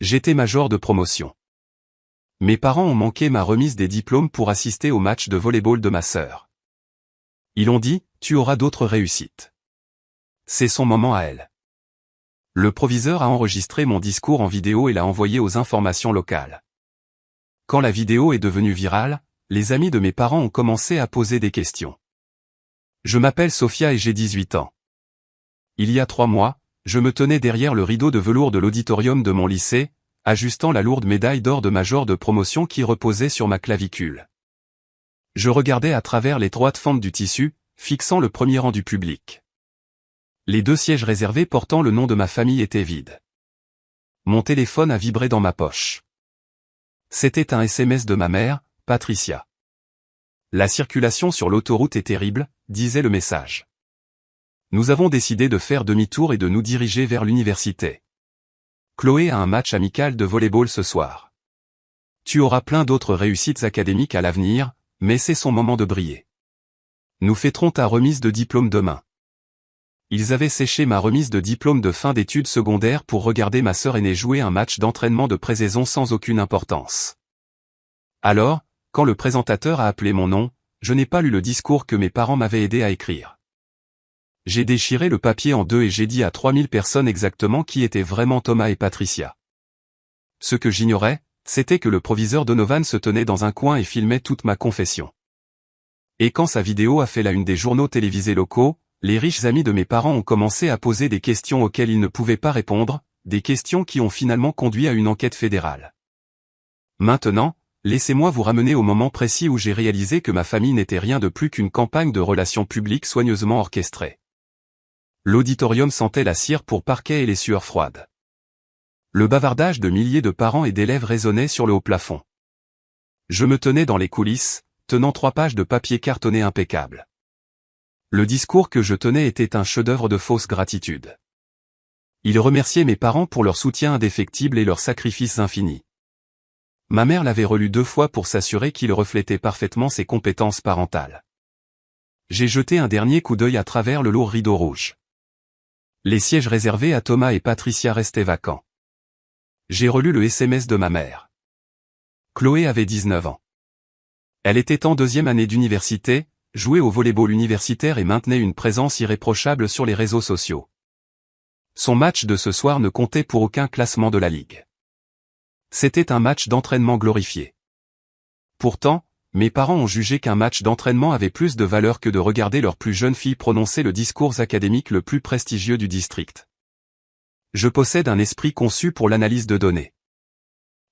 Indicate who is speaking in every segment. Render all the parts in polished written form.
Speaker 1: J'étais major de promotion. Mes parents ont manqué ma remise des diplômes pour assister au match de volley-ball de ma sœur. Ils ont dit, tu auras d'autres réussites. C'est son moment à elle. Le proviseur a enregistré mon discours en vidéo et l'a envoyé aux informations locales. Quand la vidéo est devenue virale, les amis de mes parents ont commencé à poser des questions. Je m'appelle Sophia et j'ai 18 ans. Il y a 3 mois, je me tenais derrière le rideau de velours de l'auditorium de mon lycée, ajustant la lourde médaille d'or de major de promotion qui reposait sur ma clavicule. Je regardais à travers l'étroite fente du tissu, fixant le premier rang du public. Les 2 sièges réservés portant le nom de ma famille étaient vides. Mon téléphone a vibré dans ma poche. C'était un SMS de ma mère, Patricia. La circulation sur l'autoroute est terrible, disait le message. Nous avons décidé de faire demi-tour et de nous diriger vers l'université. Chloé a un match amical de volley-ball ce soir. Tu auras plein d'autres réussites académiques à l'avenir, mais c'est son moment de briller. Nous fêterons ta remise de diplôme demain. Ils avaient séché ma remise de diplôme de fin d'études secondaires pour regarder ma sœur aînée jouer un match d'entraînement de pré-saison sans aucune importance. Alors, quand le présentateur a appelé mon nom, je n'ai pas lu le discours que mes parents m'avaient aidé à écrire. J'ai déchiré le papier en 2 et j'ai dit à 3000 personnes exactement qui étaient vraiment Thomas et Patricia. Ce que j'ignorais, c'était que le proviseur Donovan se tenait dans un coin et filmait toute ma confession. Et quand sa vidéo a fait la une des journaux télévisés locaux, les riches amis de mes parents ont commencé à poser des questions auxquelles ils ne pouvaient pas répondre, des questions qui ont finalement conduit à une enquête fédérale. Maintenant, laissez-moi vous ramener au moment précis où j'ai réalisé que ma famille n'était rien de plus qu'une campagne de relations publiques soigneusement orchestrée. L'auditorium sentait la cire pour parquet et les sueurs froides. Le bavardage de milliers de parents et d'élèves résonnait sur le haut plafond. Je me tenais dans les coulisses, tenant 3 pages de papier cartonné impeccable. Le discours que je tenais était un chef-d'œuvre de fausse gratitude. Il remerciait mes parents pour leur soutien indéfectible et leurs sacrifices infinis. Ma mère l'avait relu 2 fois pour s'assurer qu'il reflétait parfaitement ses compétences parentales. J'ai jeté un dernier coup d'œil à travers le lourd rideau rouge. Les sièges réservés à Thomas et Patricia restaient vacants. J'ai relu le SMS de ma mère. Chloé avait 19 ans. Elle était en 2e année d'université, jouait au volley-ball universitaire et maintenait une présence irréprochable sur les réseaux sociaux. Son match de ce soir ne comptait pour aucun classement de la ligue. C'était un match d'entraînement glorifié. Pourtant, mes parents ont jugé qu'un match d'entraînement avait plus de valeur que de regarder leur plus jeune fille prononcer le discours académique le plus prestigieux du district. Je possède un esprit conçu pour l'analyse de données.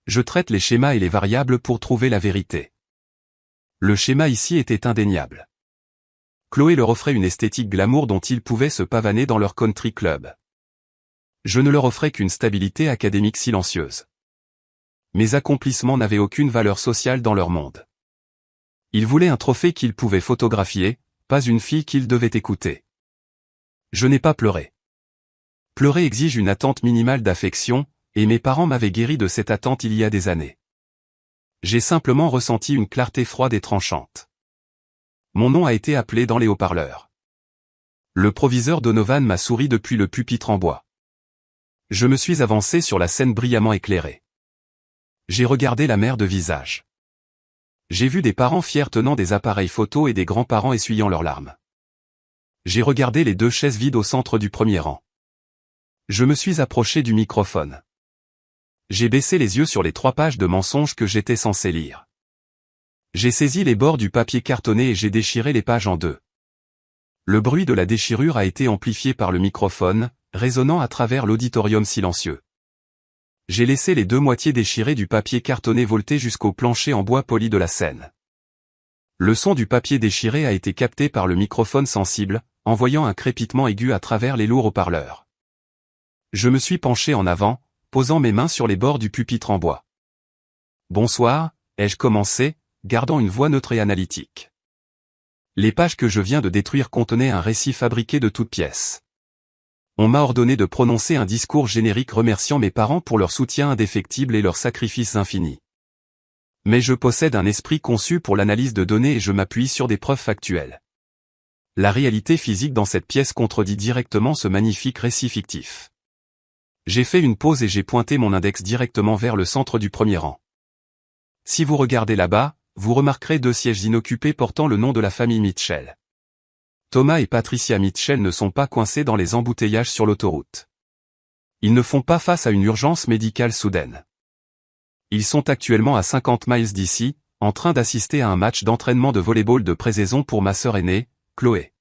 Speaker 1: Je traite les schémas et les variables pour trouver la vérité. Le schéma ici était indéniable. Chloé leur offrait une esthétique glamour dont ils pouvaient se pavaner dans leur country club. Je ne leur offrais qu'une stabilité académique silencieuse. Mes accomplissements n'avaient aucune valeur sociale dans leur monde. Ils voulaient un trophée qu'ils pouvaient photographier, pas une fille qu'ils devaient écouter. Je n'ai pas pleuré. Pleurer exige une attente minimale d'affection, et mes parents m'avaient guéri de cette attente il y a des années. J'ai simplement ressenti une clarté froide et tranchante. Mon nom a été appelé dans les haut-parleurs. Le proviseur Donovan m'a souri depuis le pupitre en bois. Je me suis avancé sur la scène brillamment éclairée. J'ai regardé la mer de visage. J'ai vu des parents fiers tenant des appareils photo et des grands-parents essuyant leurs larmes. J'ai regardé les 2 chaises vides au centre du premier rang. Je me suis approché du microphone. J'ai baissé les yeux sur les 3 pages de mensonges que j'étais censé lire. J'ai saisi les bords du papier cartonné et j'ai déchiré les pages en 2. Le bruit de la déchirure a été amplifié par le microphone, résonnant à travers l'auditorium silencieux. J'ai laissé les 2 moitiés déchirées du papier cartonné volter jusqu'au plancher en bois poli de la scène. Le son du papier déchiré a été capté par le microphone sensible, envoyant un crépitement aigu à travers les lourds haut-parleurs. Je me suis penché en avant, posant mes mains sur les bords du pupitre en bois. Bonsoir, ai-je commencé, gardant une voix neutre et analytique. Les pages que je viens de détruire contenaient un récit fabriqué de toutes pièces. On m'a ordonné de prononcer un discours générique remerciant mes parents pour leur soutien indéfectible et leurs sacrifices infinis. Mais je possède un esprit conçu pour l'analyse de données et je m'appuie sur des preuves factuelles. La réalité physique dans cette pièce contredit directement ce magnifique récit fictif. J'ai fait une pause et j'ai pointé mon index directement vers le centre du premier rang. Si vous regardez là-bas, vous remarquerez 2 sièges inoccupés portant le nom de la famille Mitchell. Thomas et Patricia Mitchell ne sont pas coincés dans les embouteillages sur l'autoroute. Ils ne font pas face à une urgence médicale soudaine. Ils sont actuellement à 50 miles d'ici, en train d'assister à un match d'entraînement de volley-ball de pré-saison pour ma sœur aînée, Chloé.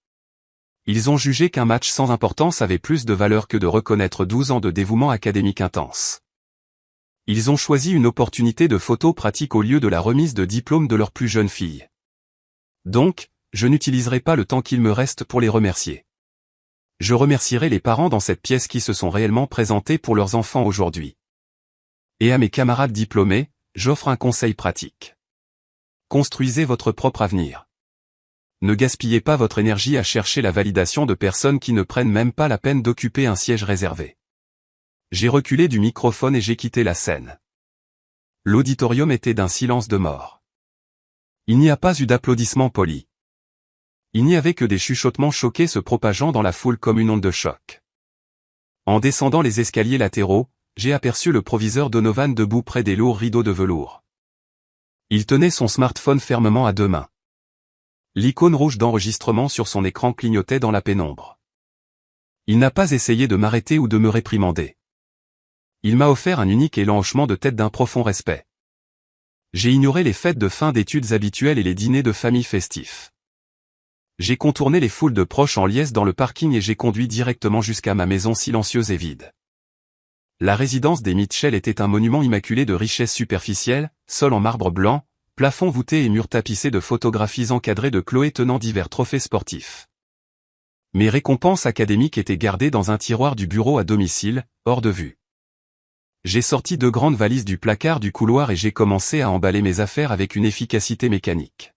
Speaker 1: Ils ont jugé qu'un match sans importance avait plus de valeur que de reconnaître 12 ans de dévouement académique intense. Ils ont choisi une opportunité de photo pratique au lieu de la remise de diplôme de leur plus jeune fille. Donc, je n'utiliserai pas le temps qu'il me reste pour les remercier. Je remercierai les parents dans cette pièce qui se sont réellement présentés pour leurs enfants aujourd'hui. Et à mes camarades diplômés, j'offre un conseil pratique. Construisez votre propre avenir. Ne gaspillez pas votre énergie à chercher la validation de personnes qui ne prennent même pas la peine d'occuper un siège réservé. J'ai reculé du microphone et j'ai quitté la scène. L'auditorium était d'un silence de mort. Il n'y a pas eu d'applaudissements polis. Il n'y avait que des chuchotements choqués se propageant dans la foule comme une onde de choc. En descendant les escaliers latéraux, j'ai aperçu le proviseur Donovan debout près des lourds rideaux de velours. Il tenait son smartphone fermement à 2 mains. L'icône rouge d'enregistrement sur son écran clignotait dans la pénombre. Il n'a pas essayé de m'arrêter ou de me réprimander. Il m'a offert un unique élan hochement de tête d'un profond respect. J'ai ignoré les fêtes de fin d'études habituelles et les dîners de famille festifs. J'ai contourné les foules de proches en liesse dans le parking et j'ai conduit directement jusqu'à ma maison silencieuse et vide. La résidence des Mitchell était un monument immaculé de richesse superficielle, sol en marbre blanc, plafond voûté et murs tapissés de photographies encadrées de Chloé tenant divers trophées sportifs. Mes récompenses académiques étaient gardées dans un tiroir du bureau à domicile, hors de vue. J'ai sorti 2 grandes valises du placard du couloir et j'ai commencé à emballer mes affaires avec une efficacité mécanique.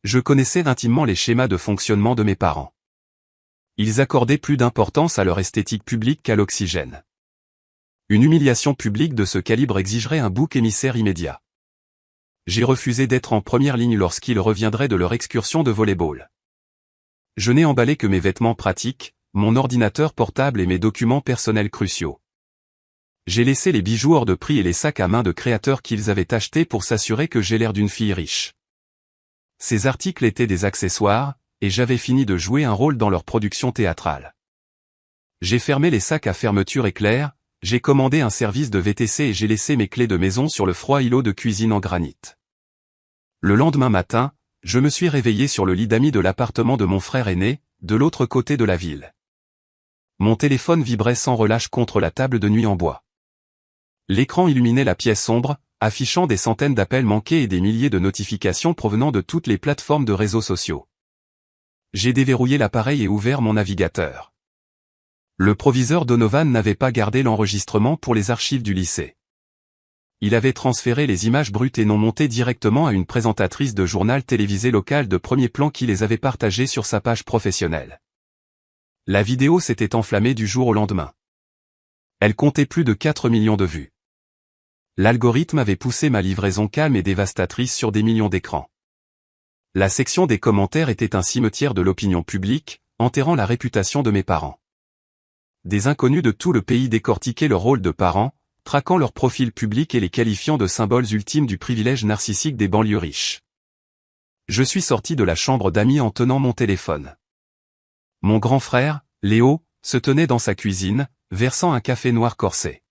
Speaker 1: Je connaissais intimement les schémas de fonctionnement de mes parents. Ils accordaient plus d'importance à leur esthétique publique qu'à l'oxygène. Une humiliation publique de ce calibre exigerait un bouc émissaire immédiat. J'ai refusé d'être en première ligne lorsqu'ils reviendraient de leur excursion de volley-ball. Je n'ai emballé que mes vêtements pratiques, mon ordinateur portable et mes documents personnels cruciaux. J'ai laissé les bijoux hors de prix et les sacs à main de créateurs qu'ils avaient achetés pour s'assurer que j'ai l'air d'une fille riche. Ces articles étaient des accessoires, et j'avais fini de jouer un rôle dans leur production théâtrale. J'ai fermé les sacs à fermeture éclair, j'ai commandé un service de VTC et j'ai laissé mes clés de maison sur le froid îlot de cuisine en granit. Le lendemain matin, je me suis réveillé sur le lit d'amis de l'appartement de mon frère aîné, de l'autre côté de la ville. Mon téléphone vibrait sans relâche contre la table de nuit en bois. L'écran illuminait la pièce sombre, affichant des centaines d'appels manqués et des milliers de notifications provenant de toutes les plateformes de réseaux sociaux. J'ai déverrouillé l'appareil et ouvert mon navigateur. Le proviseur Donovan n'avait pas gardé l'enregistrement pour les archives du lycée. Il avait transféré les images brutes et non montées directement à une présentatrice de journal télévisé local de premier plan qui les avait partagées sur sa page professionnelle. La vidéo s'était enflammée du jour au lendemain. Elle comptait plus de 4 millions de vues. L'algorithme avait poussé ma livraison calme et dévastatrice sur des millions d'écrans. La section des commentaires était un cimetière de l'opinion publique, enterrant la réputation de mes parents. Des inconnus de tout le pays décortiquaient leur rôle de parents, traquant leur profil public et les qualifiant de symboles ultimes du privilège narcissique des banlieues riches. Je suis sorti de la chambre d'amis en tenant mon téléphone. Mon grand frère, Léo, se tenait dans sa cuisine, versant un café noir corsé.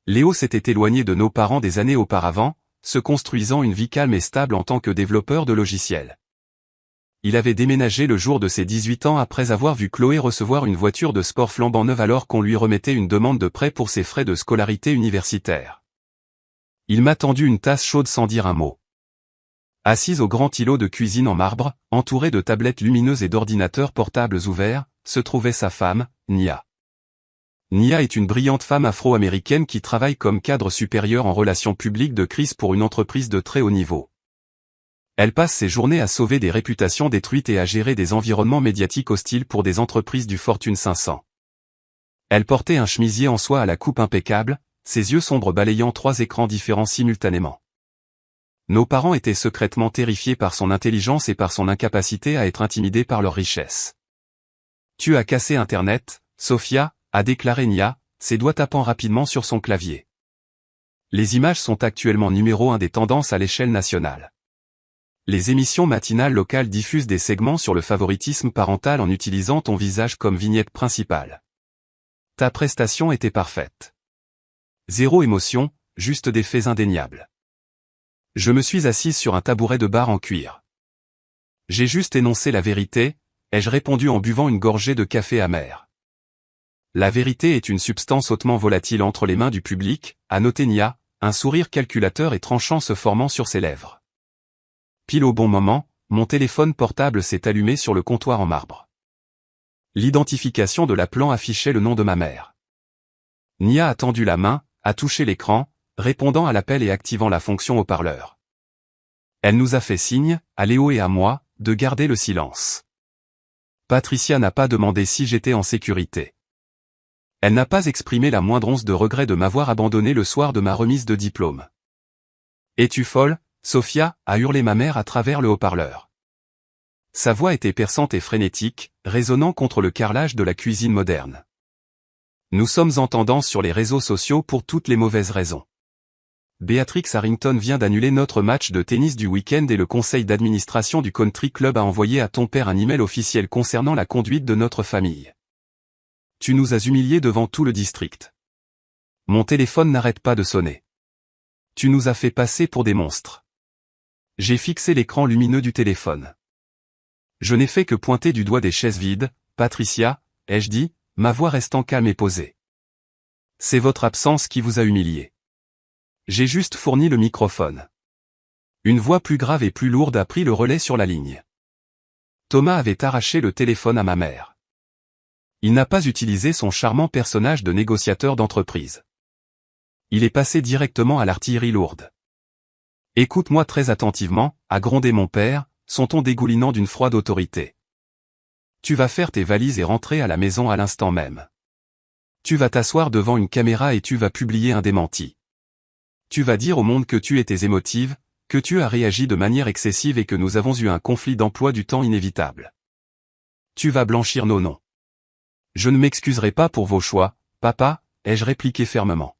Speaker 1: Léo s'était éloigné de nos parents des années auparavant, se construisant une vie calme et stable en tant que développeur de logiciels. Il avait déménagé le jour de ses 18 ans après avoir vu Chloé recevoir une voiture de sport flambant neuve alors qu'on lui remettait une demande de prêt pour ses frais de scolarité universitaire. Il m'a tendu une tasse chaude sans dire un mot. Assise au grand îlot de cuisine en marbre, entouré de tablettes lumineuses et d'ordinateurs portables ouverts, se trouvait sa femme, Nia. Nia est une brillante femme afro-américaine qui travaille comme cadre supérieur en relations publiques de crise pour une entreprise de très haut niveau. Elle passe ses journées à sauver des réputations détruites et à gérer des environnements médiatiques hostiles pour des entreprises du Fortune 500. Elle portait un chemisier en soie à la coupe impeccable, ses yeux sombres balayant 3 écrans différents simultanément. Nos parents étaient secrètement terrifiés par son intelligence et par son incapacité à être intimidés par leur richesse. « Tu as cassé Internet, Sophia », a déclaré Nia, ses doigts tapant rapidement sur son clavier. Les images sont actuellement numéro 1 des tendances à l'échelle nationale. Les émissions matinales locales diffusent des segments sur le favoritisme parental en utilisant ton visage comme vignette principale. Ta prestation était parfaite. Zéro émotion, juste des faits indéniables. Je me suis assise sur un tabouret de bar en cuir. J'ai juste énoncé la vérité, ai-je répondu en buvant une gorgée de café amer. La vérité est une substance hautement volatile entre les mains du public, a noté Nia, un sourire calculateur et tranchant se formant sur ses lèvres. Pile au bon moment, mon téléphone portable s'est allumé sur le comptoir en marbre. L'identification de l'appelant affichait le nom de ma mère. Nia a tendu la main, a touché l'écran, répondant à l'appel et activant la fonction haut-parleur. Elle nous a fait signe, à Léo et à moi, de garder le silence. Patricia n'a pas demandé si j'étais en sécurité. Elle n'a pas exprimé la moindre once de regret de m'avoir abandonné le soir de ma remise de diplôme. « Es-tu folle, Sophia » a hurlé ma mère à travers le haut-parleur. Sa voix était perçante et frénétique, résonnant contre le carrelage de la cuisine moderne. Nous sommes en tendance sur les réseaux sociaux pour toutes les mauvaises raisons. Béatrix Harrington vient d'annuler notre match de tennis du week-end et le conseil d'administration du country club a envoyé à ton père un email officiel concernant la conduite de notre famille. Tu nous as humiliés devant tout le district. Mon téléphone n'arrête pas de sonner. Tu nous as fait passer pour des monstres. J'ai fixé l'écran lumineux du téléphone. Je n'ai fait que pointer du doigt des chaises vides, Patricia, ai-je dit, ma voix restant calme et posée. C'est votre absence qui vous a humilié. J'ai juste fourni le microphone. Une voix plus grave et plus lourde a pris le relais sur la ligne. Thomas avait arraché le téléphone à ma mère. Il n'a pas utilisé son charmant personnage de négociateur d'entreprise. Il est passé directement à l'artillerie lourde. Écoute-moi très attentivement, a grondé mon père, son ton dégoulinant d'une froide autorité. Tu vas faire tes valises et rentrer à la maison à l'instant même. Tu vas t'asseoir devant une caméra et tu vas publier un démenti. Tu vas dire au monde que tu étais émotive, que tu as réagi de manière excessive et que nous avons eu un conflit d'emploi du temps inévitable. Tu vas blanchir nos noms. Je ne m'excuserai pas pour vos choix, papa, ai-je répliqué fermement.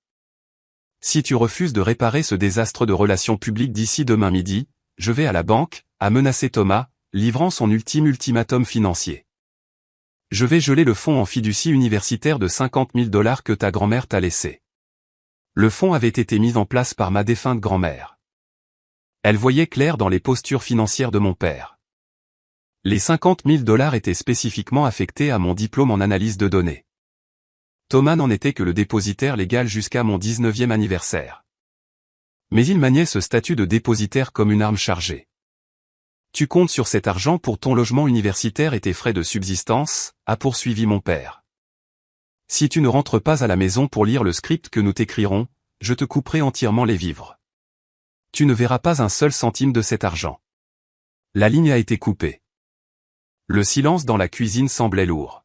Speaker 1: Si tu refuses de réparer ce désastre de relations publiques d'ici demain midi, je vais à la banque, a menacé Thomas, livrant son ultime ultimatum financier. Je vais geler le fonds en fiducie universitaire de 50 000 $ que ta grand-mère t'a laissé. Le fonds avait été mis en place par ma défunte grand-mère. Elle voyait clair dans les postures financières de mon père. Les 50 000 $ étaient spécifiquement affectés à mon diplôme en analyse de données. Thomas n'en était que le dépositaire légal jusqu'à mon 19e anniversaire. Mais il maniait ce statut de dépositaire comme une arme chargée. Tu comptes sur cet argent pour ton logement universitaire et tes frais de subsistance, a poursuivi mon père. Si tu ne rentres pas à la maison pour lire le script que nous t'écrirons, je te couperai entièrement les vivres. Tu ne verras pas un seul centime de cet argent. La ligne a été coupée. Le silence dans la cuisine semblait lourd.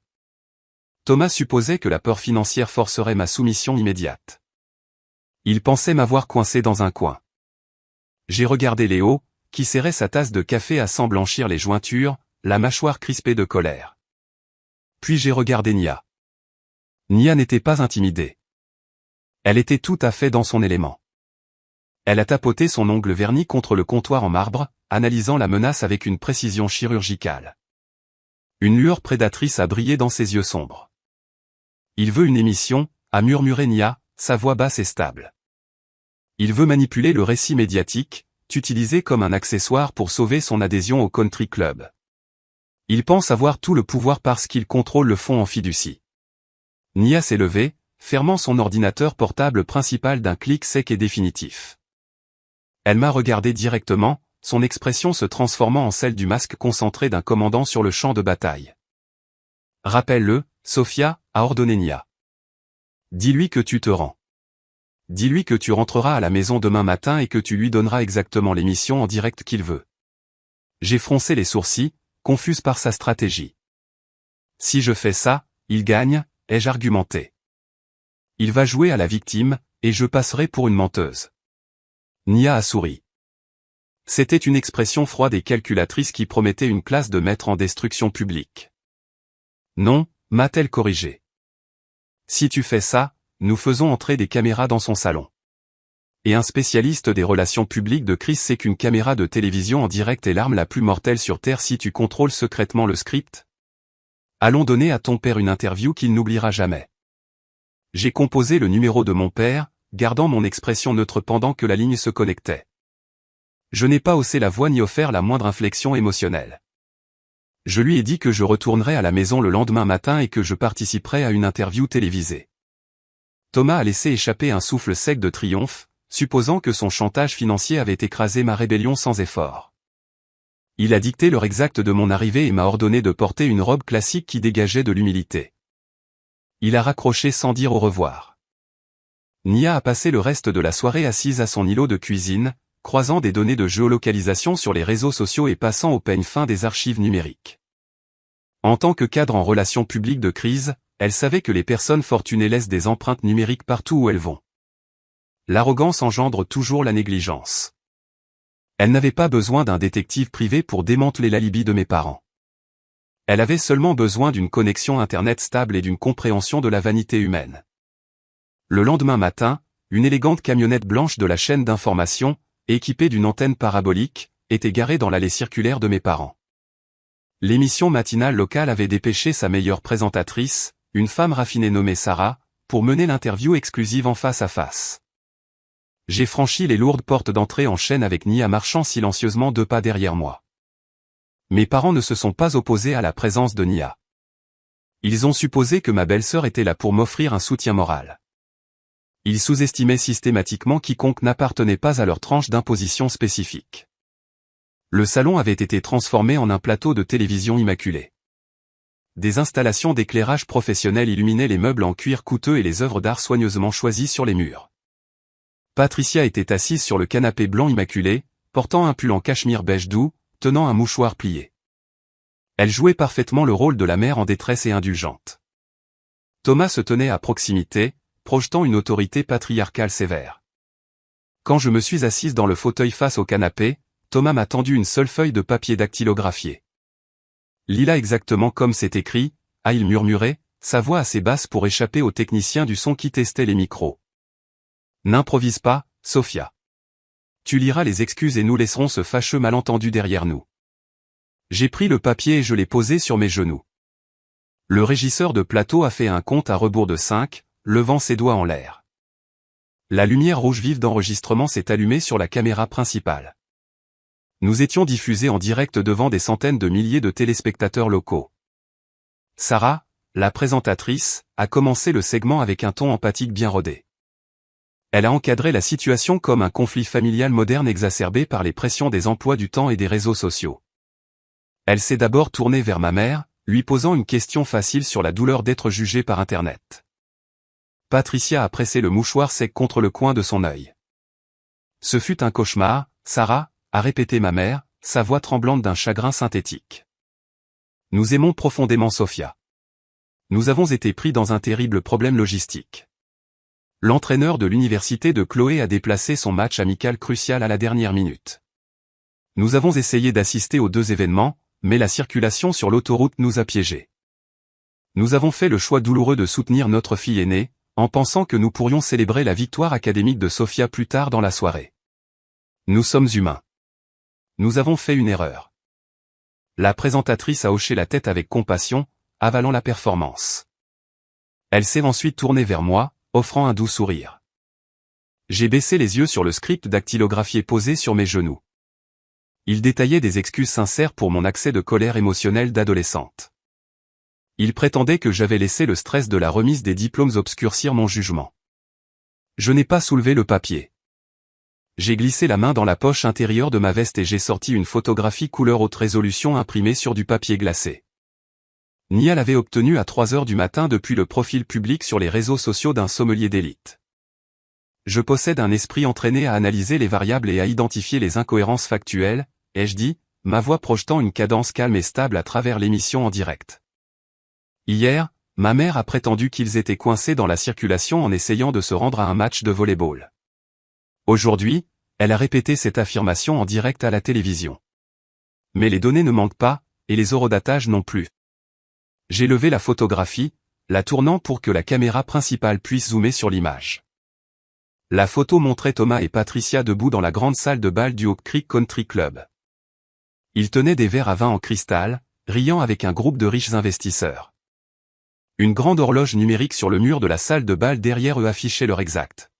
Speaker 1: Thomas supposait que la peur financière forcerait ma soumission immédiate. Il pensait m'avoir coincé dans un coin. J'ai regardé Léo, qui serrait sa tasse de café à s'en blanchir les jointures, la mâchoire crispée de colère. Puis j'ai regardé Nia. Nia n'était pas intimidée. Elle était tout à fait dans son élément. Elle a tapoté son ongle verni contre le comptoir en marbre, analysant la menace avec une précision chirurgicale. Une lueur prédatrice a brillé dans ses yeux sombres. Il veut une émission, a murmuré Nia, sa voix basse et stable. Il veut manipuler le récit médiatique, t'utiliser comme un accessoire pour sauver son adhésion au country club. Il pense avoir tout le pouvoir parce qu'il contrôle le fonds en fiducie. Nia s'est levée, fermant son ordinateur portable principal d'un clic sec et définitif. Elle m'a regardé directement, son expression se transformant en celle du masque concentré d'un commandant sur le champ de bataille. Rappelle-le, Sophia, a ordonné Nia. Dis-lui que tu te rends. Dis-lui que tu rentreras à la maison demain matin et que tu lui donneras exactement l'émission en direct qu'il veut. J'ai froncé les sourcils, confuse par sa stratégie. Si je fais ça, il gagne, ai-je argumenté. Il va jouer à la victime, et je passerai pour une menteuse. Nia a souri. C'était une expression froide et calculatrice qui promettait une classe de maître en destruction publique. Non, m'a-t-elle corrigé. Si tu fais ça, nous faisons entrer des caméras dans son salon. Et un spécialiste des relations publiques de Chris sait qu'une caméra de télévision en direct est l'arme la plus mortelle sur Terre si tu contrôles secrètement le script. Allons donner à ton père une interview qu'il n'oubliera jamais. J'ai composé le numéro de mon père, gardant mon expression neutre pendant que la ligne se connectait. Je n'ai pas haussé la voix ni offert la moindre inflexion émotionnelle. Je lui ai dit que je retournerais à la maison le lendemain matin et que je participerais à une interview télévisée. Thomas a laissé échapper un souffle sec de triomphe, supposant que son chantage financier avait écrasé ma rébellion sans effort. Il a dicté l'heure exacte de mon arrivée et m'a ordonné de porter une robe classique qui dégageait de l'humilité. Il a raccroché sans dire au revoir. Nia a passé le reste de la soirée assise à son îlot de cuisine, croisant des données de géolocalisation sur les réseaux sociaux et passant au peigne fin des archives numériques. En tant que cadre en relations publiques de crise, elle savait que les personnes fortunées laissent des empreintes numériques partout où elles vont. L'arrogance engendre toujours la négligence. Elle n'avait pas besoin d'un détective privé pour démanteler l'alibi de mes parents. Elle avait seulement besoin d'une connexion Internet stable et d'une compréhension de la vanité humaine. Le lendemain matin, une élégante camionnette blanche de la chaîne d'information, équipée d'une antenne parabolique, était garée dans l'allée circulaire de mes parents. L'émission matinale locale avait dépêché sa meilleure présentatrice, une femme raffinée nommée Sarah, pour mener l'interview exclusive en face à face. J'ai franchi les lourdes portes d'entrée en chaîne avec Nia marchant silencieusement 2 pas derrière moi. Mes parents ne se sont pas opposés à la présence de Nia. Ils ont supposé que ma belle-sœur était là pour m'offrir un soutien moral. Ils sous-estimaient systématiquement quiconque n'appartenait pas à leur tranche d'imposition spécifique. Le salon avait été transformé en un plateau de télévision immaculé. Des installations d'éclairage professionnel illuminaient les meubles en cuir coûteux et les œuvres d'art soigneusement choisies sur les murs. Patricia était assise sur le canapé blanc immaculé, portant un pull en cachemire beige doux, tenant un mouchoir plié. Elle jouait parfaitement le rôle de la mère en détresse et indulgente. Thomas se tenait à proximité, projetant une autorité patriarcale sévère. Quand je me suis assise dans le fauteuil face au canapé, Thomas m'a tendu une seule feuille de papier dactylographié. Lis-la exactement comme c'est écrit, a-t-il murmuré, sa voix assez basse pour échapper aux techniciens du son qui testaient les micros. N'improvise pas, Sophia. Tu liras les excuses et nous laisserons ce fâcheux malentendu derrière nous. J'ai pris le papier et je l'ai posé sur mes genoux. Le régisseur de plateau a fait un compte à rebours de 5, levant ses doigts en l'air. La lumière rouge vive d'enregistrement s'est allumée sur la caméra principale. Nous étions diffusés en direct devant des centaines de milliers de téléspectateurs locaux. Sarah, la présentatrice, a commencé le segment avec un ton empathique bien rodé. Elle a encadré la situation comme un conflit familial moderne exacerbé par les pressions des emplois du temps et des réseaux sociaux. Elle s'est d'abord tournée vers ma mère, lui posant une question facile sur la douleur d'être jugée par Internet. Patricia a pressé le mouchoir sec contre le coin de son œil. Ce fut un cauchemar, Sarah, a répété ma mère, sa voix tremblante d'un chagrin synthétique. Nous aimons profondément Sophia. Nous avons été pris dans un terrible problème logistique. L'entraîneur de l'université de Chloé a déplacé son match amical crucial à la dernière minute. Nous avons essayé d'assister aux 2 événements, mais la circulation sur l'autoroute nous a piégés. Nous avons fait le choix douloureux de soutenir notre fille aînée, en pensant que nous pourrions célébrer la victoire académique de Sophia plus tard dans la soirée. Nous sommes humains. Nous avons fait une erreur. La présentatrice a hoché la tête avec compassion, avalant la performance. Elle s'est ensuite tournée vers moi, offrant un doux sourire. J'ai baissé les yeux sur le script dactylographié posé sur mes genoux. Il détaillait des excuses sincères pour mon accès de colère émotionnelle d'adolescente. Il prétendait que j'avais laissé le stress de la remise des diplômes obscurcir mon jugement. Je n'ai pas soulevé le papier. J'ai glissé la main dans la poche intérieure de ma veste et j'ai sorti une photographie couleur haute résolution imprimée sur du papier glacé. Nia l'avait obtenue à 3 heures du matin depuis le profil public sur les réseaux sociaux d'un sommelier d'élite. Je possède un esprit entraîné à analyser les variables et à identifier les incohérences factuelles, ai-je dit, ma voix projetant une cadence calme et stable à travers l'émission en direct. Hier, ma mère a prétendu qu'ils étaient coincés dans la circulation en essayant de se rendre à un match de volley-ball. Aujourd'hui, elle a répété cette affirmation en direct à la télévision. Mais les données ne manquent pas, et les horodatages non plus. J'ai levé la photographie, la tournant pour que la caméra principale puisse zoomer sur l'image. La photo montrait Thomas et Patricia debout dans la grande salle de bal du Oak Creek Country Club. Ils tenaient des verres à vin en cristal, riant avec un groupe de riches investisseurs. Une grande horloge numérique sur le mur de la salle de bal derrière eux affichait l'heure exacte.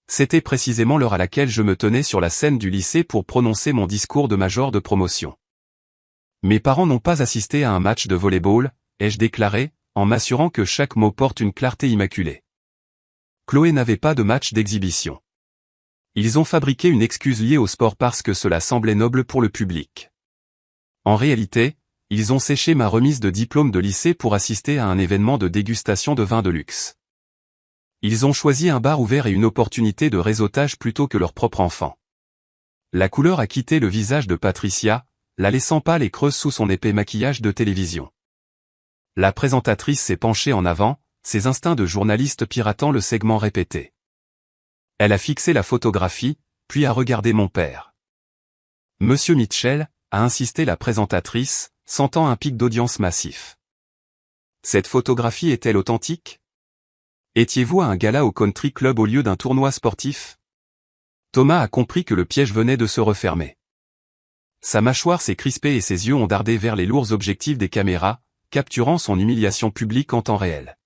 Speaker 1: C'était précisément l'heure à laquelle je me tenais sur la scène du lycée pour prononcer mon discours de major de promotion. Mes parents n'ont pas assisté à un match de volley-ball, ai-je déclaré, en m'assurant que chaque mot porte une clarté immaculée. Chloé n'avait pas de match d'exhibition. Ils ont fabriqué une excuse liée au sport parce que cela semblait noble pour le public. En réalité, ils ont séché ma remise de diplôme de lycée pour assister à un événement de dégustation de vin de luxe. Ils ont choisi un bar ouvert et une opportunité de réseautage plutôt que leur propre enfant. La couleur a quitté le visage de Patricia, la laissant pâle et creuse sous son épais maquillage de télévision. La présentatrice s'est penchée en avant, ses instincts de journaliste piratant le segment répété. Elle a fixé la photographie, puis a regardé mon père. Monsieur Mitchell, a insisté la présentatrice, sentant un pic d'audience massif. Cette photographie est-elle authentique? Étiez-vous à un gala au country club au lieu d'un tournoi sportif? Thomas a compris que le piège venait de se refermer. Sa mâchoire s'est crispée et ses yeux ont dardé vers les lourds objectifs des caméras, capturant son humiliation publique en temps réel.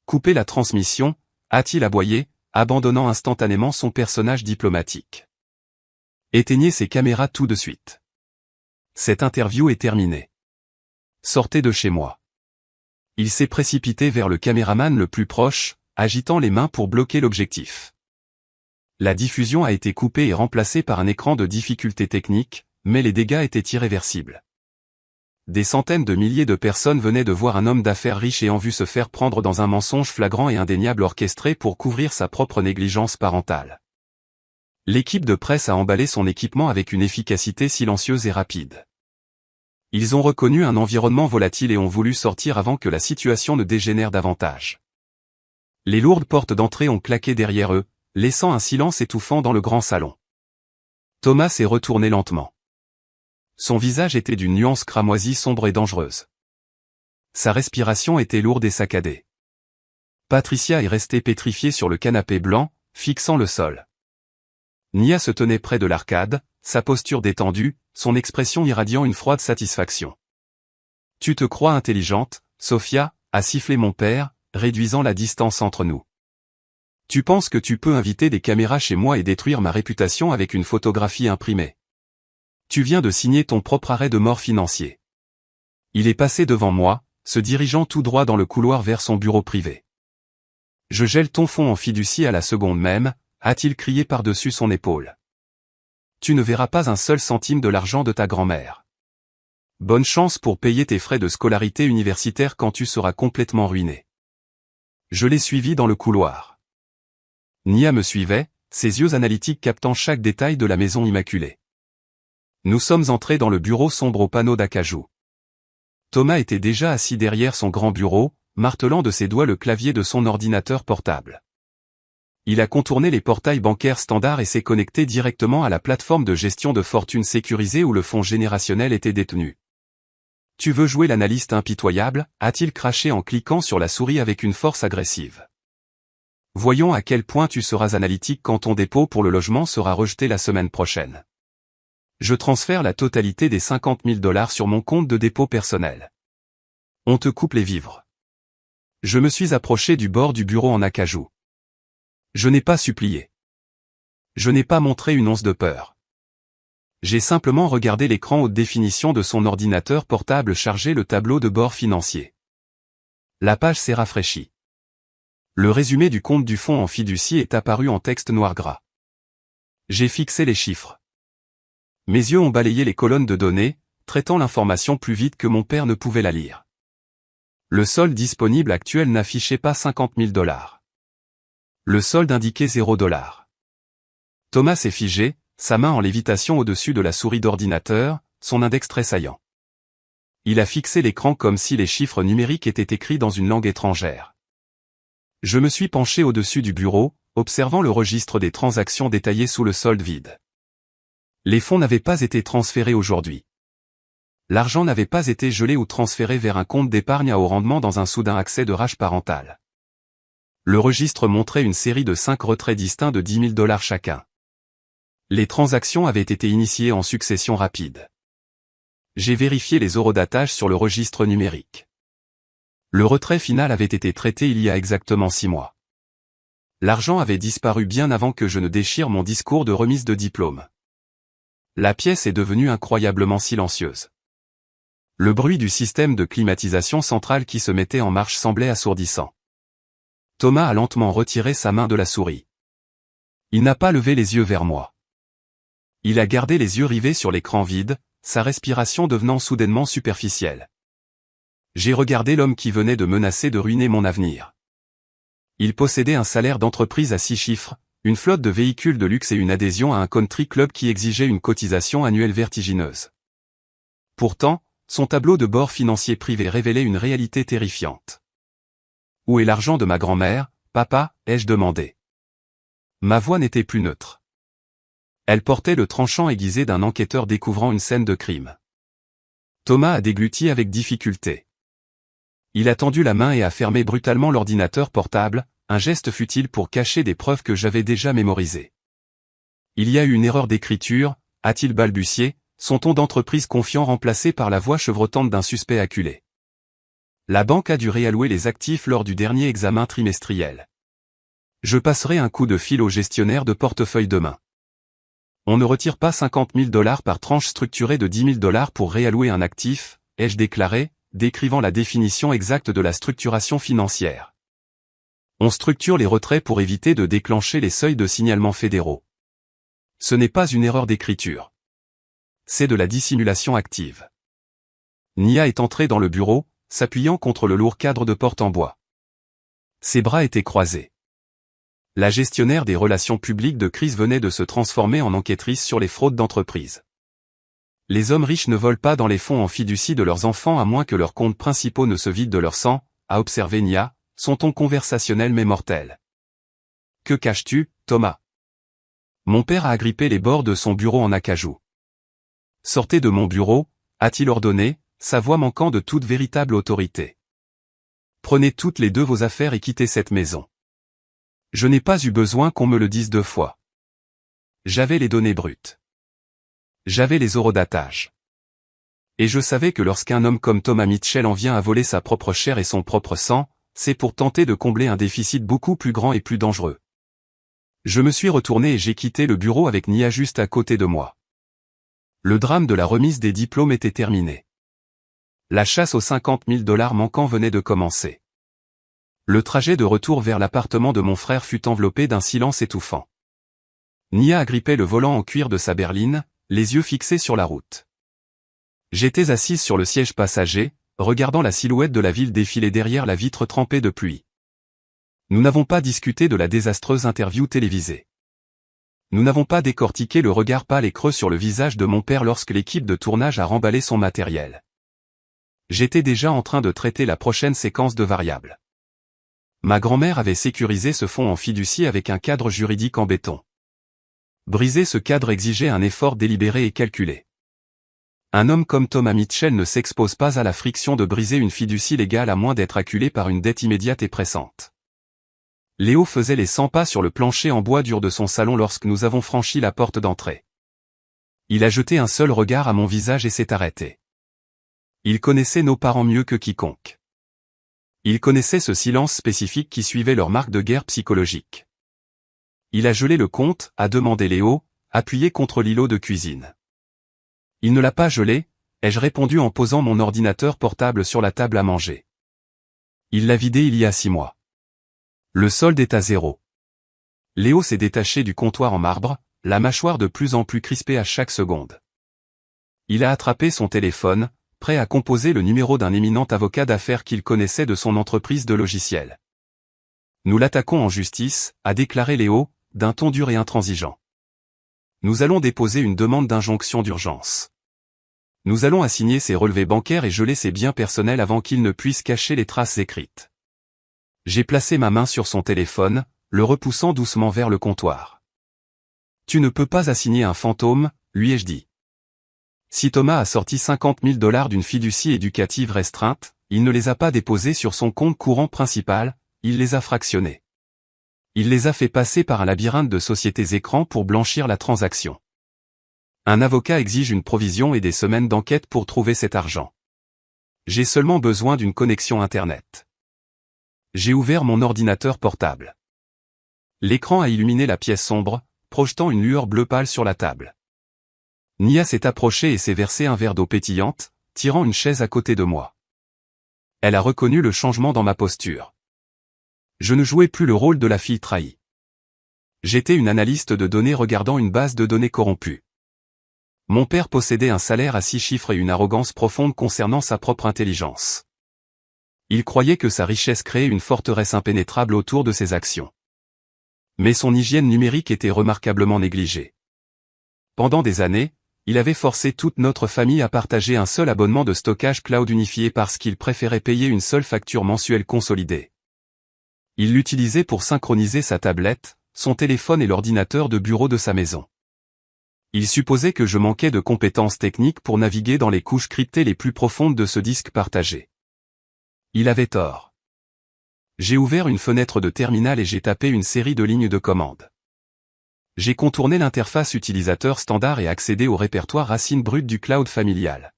Speaker 1: Couper la transmission, a-t-il aboyé, abandonnant instantanément son personnage diplomatique. Éteignez ces caméras tout de suite. Cette interview est terminée. Sortez de chez moi. Il s'est précipité vers le caméraman le plus proche, agitant les mains pour bloquer l'objectif. La diffusion a été coupée et remplacée par un écran de difficulté technique, mais les dégâts étaient irréversibles. Des centaines de milliers de personnes venaient de voir un homme d'affaires riche et en vue se faire prendre dans un mensonge flagrant et indéniable orchestré pour couvrir sa propre négligence parentale. L'équipe de presse a emballé son équipement avec une efficacité silencieuse et rapide. Ils ont reconnu un environnement volatile et ont voulu sortir avant que la situation ne dégénère davantage. Les lourdes portes d'entrée ont claqué derrière eux, laissant un silence étouffant dans le grand salon. Thomas s'est retourné lentement. Son visage était d'une nuance cramoisie sombre et dangereuse. Sa respiration était lourde et saccadée. Patricia est restée pétrifiée sur le canapé blanc, fixant le sol. Nia se tenait près de l'arcade, sa posture détendue, son expression irradiant une froide satisfaction. « Tu te crois intelligente, Sophia ?» a sifflé mon père, réduisant la distance entre nous. « Tu penses que tu peux inviter des caméras chez moi et détruire ma réputation avec une photographie imprimée? Tu viens de signer ton propre arrêt de mort financier. » Il est passé devant moi, se dirigeant tout droit dans le couloir vers son bureau privé. « Je gèle ton fonds en fiducie à la seconde même », a-t-il crié par-dessus son épaule. « Tu ne verras pas un seul centime de l'argent de ta grand-mère. Bonne chance pour payer tes frais de scolarité universitaire quand tu seras complètement ruiné. » Je l'ai suivi dans le couloir. Nia me suivait, ses yeux analytiques captant chaque détail de la maison immaculée. Nous sommes entrés dans le bureau sombre au panneau d'acajou. Thomas était déjà assis derrière son grand bureau, martelant de ses doigts le clavier de son ordinateur portable. Il a contourné les portails bancaires standards et s'est connecté directement à la plateforme de gestion de fortune sécurisée où le fonds générationnel était détenu. « Tu veux jouer l'analyste impitoyable ?» a-t-il craché en cliquant sur la souris avec une force agressive. « Voyons à quel point tu seras analytique quand ton dépôt pour le logement sera rejeté la semaine prochaine. Je transfère la totalité des 50 000 $ sur mon compte de dépôt personnel. On te coupe les vivres. » Je me suis approché du bord du bureau en acajou. Je n'ai pas supplié. Je n'ai pas montré une once de peur. J'ai simplement regardé l'écran haute définition de son ordinateur portable charger le tableau de bord financier. La page s'est rafraîchie. Le résumé du compte du fonds en fiducie est apparu en texte noir gras. J'ai fixé les chiffres. Mes yeux ont balayé les colonnes de données, traitant l'information plus vite que mon père ne pouvait la lire. Le solde disponible actuel n'affichait pas 50 000 $. Le solde indiquait 0 $. Thomas s'est figé, sa main en lévitation au-dessus de la souris d'ordinateur, son index tressaillant. Il a fixé l'écran comme si les chiffres numériques étaient écrits dans une langue étrangère. Je me suis penché au-dessus du bureau, observant le registre des transactions détaillées sous le solde vide. Les fonds n'avaient pas été transférés aujourd'hui. L'argent n'avait pas été gelé ou transféré vers un compte d'épargne à haut rendement dans un soudain accès de rage parentale. Le registre montrait une série de 5 retraits distincts de $10 000 chacun. Les transactions avaient été initiées en succession rapide. J'ai vérifié les eurodatages sur le registre numérique. Le retrait final avait été traité il y a exactement 6 mois. L'argent avait disparu bien avant que je ne déchire mon discours de remise de diplôme. La pièce est devenue incroyablement silencieuse. Le bruit du système de climatisation centrale qui se mettait en marche semblait assourdissant. Thomas a lentement retiré sa main de la souris. Il n'a pas levé les yeux vers moi. Il a gardé les yeux rivés sur l'écran vide, sa respiration devenant soudainement superficielle. J'ai regardé l'homme qui venait de menacer de ruiner mon avenir. Il possédait un salaire d'entreprise à 6 chiffres, une flotte de véhicules de luxe et une adhésion à un country club qui exigeait une cotisation annuelle vertigineuse. Pourtant, son tableau de bord financier privé révélait une réalité terrifiante. « Où est l'argent de ma grand-mère, papa ?» ai-je demandé. Ma voix n'était plus neutre. Elle portait le tranchant aiguisé d'un enquêteur découvrant une scène de crime. Thomas a dégluti avec difficulté. Il a tendu la main et a fermé brutalement l'ordinateur portable, un geste futile pour cacher des preuves que j'avais déjà mémorisées. Il y a eu une erreur d'écriture, a-t-il balbutié, son ton d'entreprise confiant remplacé par la voix chevrotante d'un suspect acculé. La banque a dû réallouer les actifs lors du dernier examen trimestriel. Je passerai un coup de fil au gestionnaire de portefeuille demain. On ne retire pas $50 000 par tranche structurée de $10 000 pour réallouer un actif, ai-je déclaré, décrivant la définition exacte de la structuration financière. On structure les retraits pour éviter de déclencher les seuils de signalement fédéraux. Ce n'est pas une erreur d'écriture. C'est de la dissimulation active. Nia est entrée dans le bureau, s'appuyant contre le lourd cadre de porte en bois. Ses bras étaient croisés. La gestionnaire des relations publiques de Chris venait de se transformer en enquêtrice sur les fraudes d'entreprise. Les hommes riches ne volent pas dans les fonds en fiducie de leurs enfants à moins que leurs comptes principaux ne se vident de leur sang, a observé Nia, son ton conversationnel mais mortel. Que caches-tu, Thomas? Mon père a agrippé les bords de son bureau en acajou. Sortez de mon bureau, a-t-il ordonné, sa voix manquant de toute véritable autorité. Prenez toutes les deux vos affaires et quittez cette maison. Je n'ai pas eu besoin qu'on me le dise 2 fois. J'avais les données brutes. J'avais les eurodatages. Et je savais que lorsqu'un homme comme Thomas Mitchell en vient à voler sa propre chair et son propre sang, c'est pour tenter de combler un déficit beaucoup plus grand et plus dangereux. Je me suis retourné et j'ai quitté le bureau avec Nia juste à côté de moi. Le drame de la remise des diplômes était terminé. La chasse aux $50 000 manquants venait de commencer. Le trajet de retour vers l'appartement de mon frère fut enveloppé d'un silence étouffant. Nia agrippait le volant en cuir de sa berline, les yeux fixés sur la route. J'étais assise sur le siège passager, regardant la silhouette de la ville défiler derrière la vitre trempée de pluie. Nous n'avons pas discuté de la désastreuse interview télévisée. Nous n'avons pas décortiqué le regard pâle et creux sur le visage de mon père lorsque l'équipe de tournage a remballé son matériel. J'étais déjà en train de traiter la prochaine séquence de variables. Ma grand-mère avait sécurisé ce fonds en fiducie avec un cadre juridique en béton. Briser ce cadre exigeait un effort délibéré et calculé. Un homme comme Thomas Mitchell ne s'expose pas à la friction de briser une fiducie légale à moins d'être acculé par une dette immédiate et pressante. Léo faisait les 100 pas sur le plancher en bois dur de son salon lorsque nous avons franchi la porte d'entrée. Il a jeté un seul regard à mon visage et s'est arrêté. Il connaissait nos parents mieux que quiconque. Il connaissait ce silence spécifique qui suivait leur marque de guerre psychologique. Il a gelé le compte, a demandé Léo, appuyé contre l'îlot de cuisine. Il ne l'a pas gelé, ai-je répondu en posant mon ordinateur portable sur la table à manger. Il l'a vidé il y a 6 mois. Le solde est à 0. Léo s'est détaché du comptoir en marbre, la mâchoire de plus en plus crispée à chaque seconde. Il a attrapé son téléphone, prêt à composer le numéro d'un éminent avocat d'affaires qu'il connaissait de son entreprise de logiciels. Nous l'attaquons en justice, a déclaré Léo, d'un ton dur et intransigeant. Nous allons déposer une demande d'injonction d'urgence. Nous allons assigner ses relevés bancaires et geler ses biens personnels avant qu'il ne puisse cacher les traces écrites. J'ai placé ma main sur son téléphone, le repoussant doucement vers le comptoir. Tu ne peux pas assigner un fantôme, lui ai-je dit. Si Thomas a sorti 50 000 $ d'une fiducie éducative restreinte, il ne les a pas déposés sur son compte courant principal, il les a fractionnés. Il les a fait passer par un labyrinthe de sociétés écrans pour blanchir la transaction. Un avocat exige une provision et des semaines d'enquête pour trouver cet argent. J'ai seulement besoin d'une connexion Internet. J'ai ouvert mon ordinateur portable. L'écran a illuminé la pièce sombre, projetant une lueur bleu pâle sur la table. Nia s'est approchée et s'est versé un verre d'eau pétillante, tirant une chaise à côté de moi. Elle a reconnu le changement dans ma posture. Je ne jouais plus le rôle de la fille trahie. J'étais une analyste de données regardant une base de données corrompue. Mon père possédait un salaire à 6 chiffres et une arrogance profonde concernant sa propre intelligence. Il croyait que sa richesse créait une forteresse impénétrable autour de ses actions. Mais son hygiène numérique était remarquablement négligée. Pendant des années, il avait forcé toute notre famille à partager un seul abonnement de stockage cloud unifié parce qu'il préférait payer une seule facture mensuelle consolidée. Il l'utilisait pour synchroniser sa tablette, son téléphone et l'ordinateur de bureau de sa maison. Il supposait que je manquais de compétences techniques pour naviguer dans les couches cryptées les plus profondes de ce disque partagé. Il avait tort. J'ai ouvert une fenêtre de terminal et j'ai tapé une série de lignes de commande. J'ai contourné l'interface utilisateur standard et accédé au répertoire racine brute du cloud familial.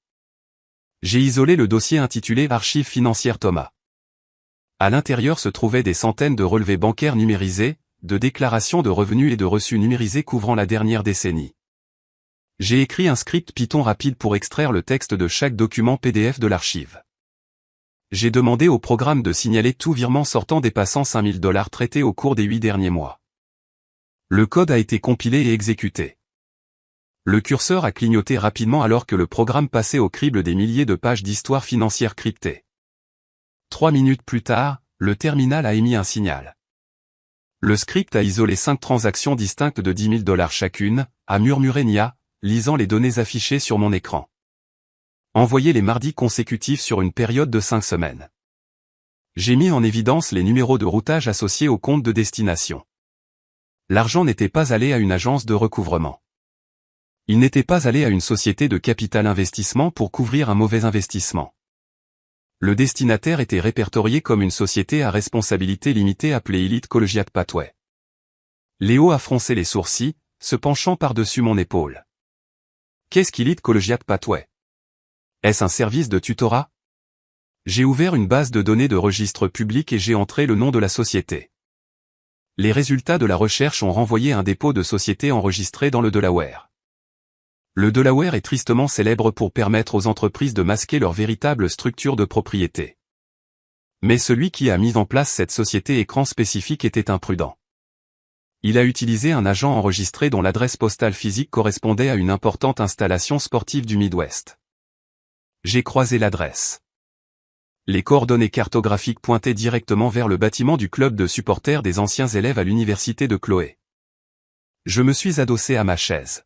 Speaker 1: J'ai isolé le dossier intitulé Archives financières Thomas. À l'intérieur se trouvaient des centaines de relevés bancaires numérisés, de déclarations de revenus et de reçus numérisés couvrant la dernière décennie. J'ai écrit un script Python rapide pour extraire le texte de chaque document PDF de l'archive. J'ai demandé au programme de signaler tout virement sortant dépassant 5 000 $ traités au cours des 8 derniers mois. Le code a été compilé et exécuté. Le curseur a clignoté rapidement alors que le programme passait au crible des milliers de pages d'histoire financière cryptée. 3 minutes plus tard, le terminal a émis un signal. Le script a isolé 5 transactions distinctes de 10 000 $ chacune, a murmuré Nia, lisant les données affichées sur mon écran. Envoyez les mardis consécutifs sur une période de 5 semaines. J'ai mis en évidence les numéros de routage associés au compte de destination. L'argent n'était pas allé à une agence de recouvrement. Il n'était pas allé à une société de capital investissement pour couvrir un mauvais investissement. Le destinataire était répertorié comme une société à responsabilité limitée appelée Elite Collegiate Pathway. Léo a froncé les sourcils, se penchant par-dessus mon épaule. Qu'est-ce qu'Elite Collegiate Pathway ? Est-ce un service de tutorat ? J'ai ouvert une base de données de registre public et j'ai entré le nom de la société. Les résultats de la recherche ont renvoyé un dépôt de société enregistré dans le Delaware. Le Delaware est tristement célèbre pour permettre aux entreprises de masquer leur véritable structure de propriété. Mais celui qui a mis en place cette société écran spécifique était imprudent. Il a utilisé un agent enregistré dont l'adresse postale physique correspondait à une importante installation sportive du Midwest. J'ai croisé l'adresse. Les coordonnées cartographiques pointaient directement vers le bâtiment du club de supporters des anciens élèves à l'université de Chloé. Je me suis adossé à ma chaise.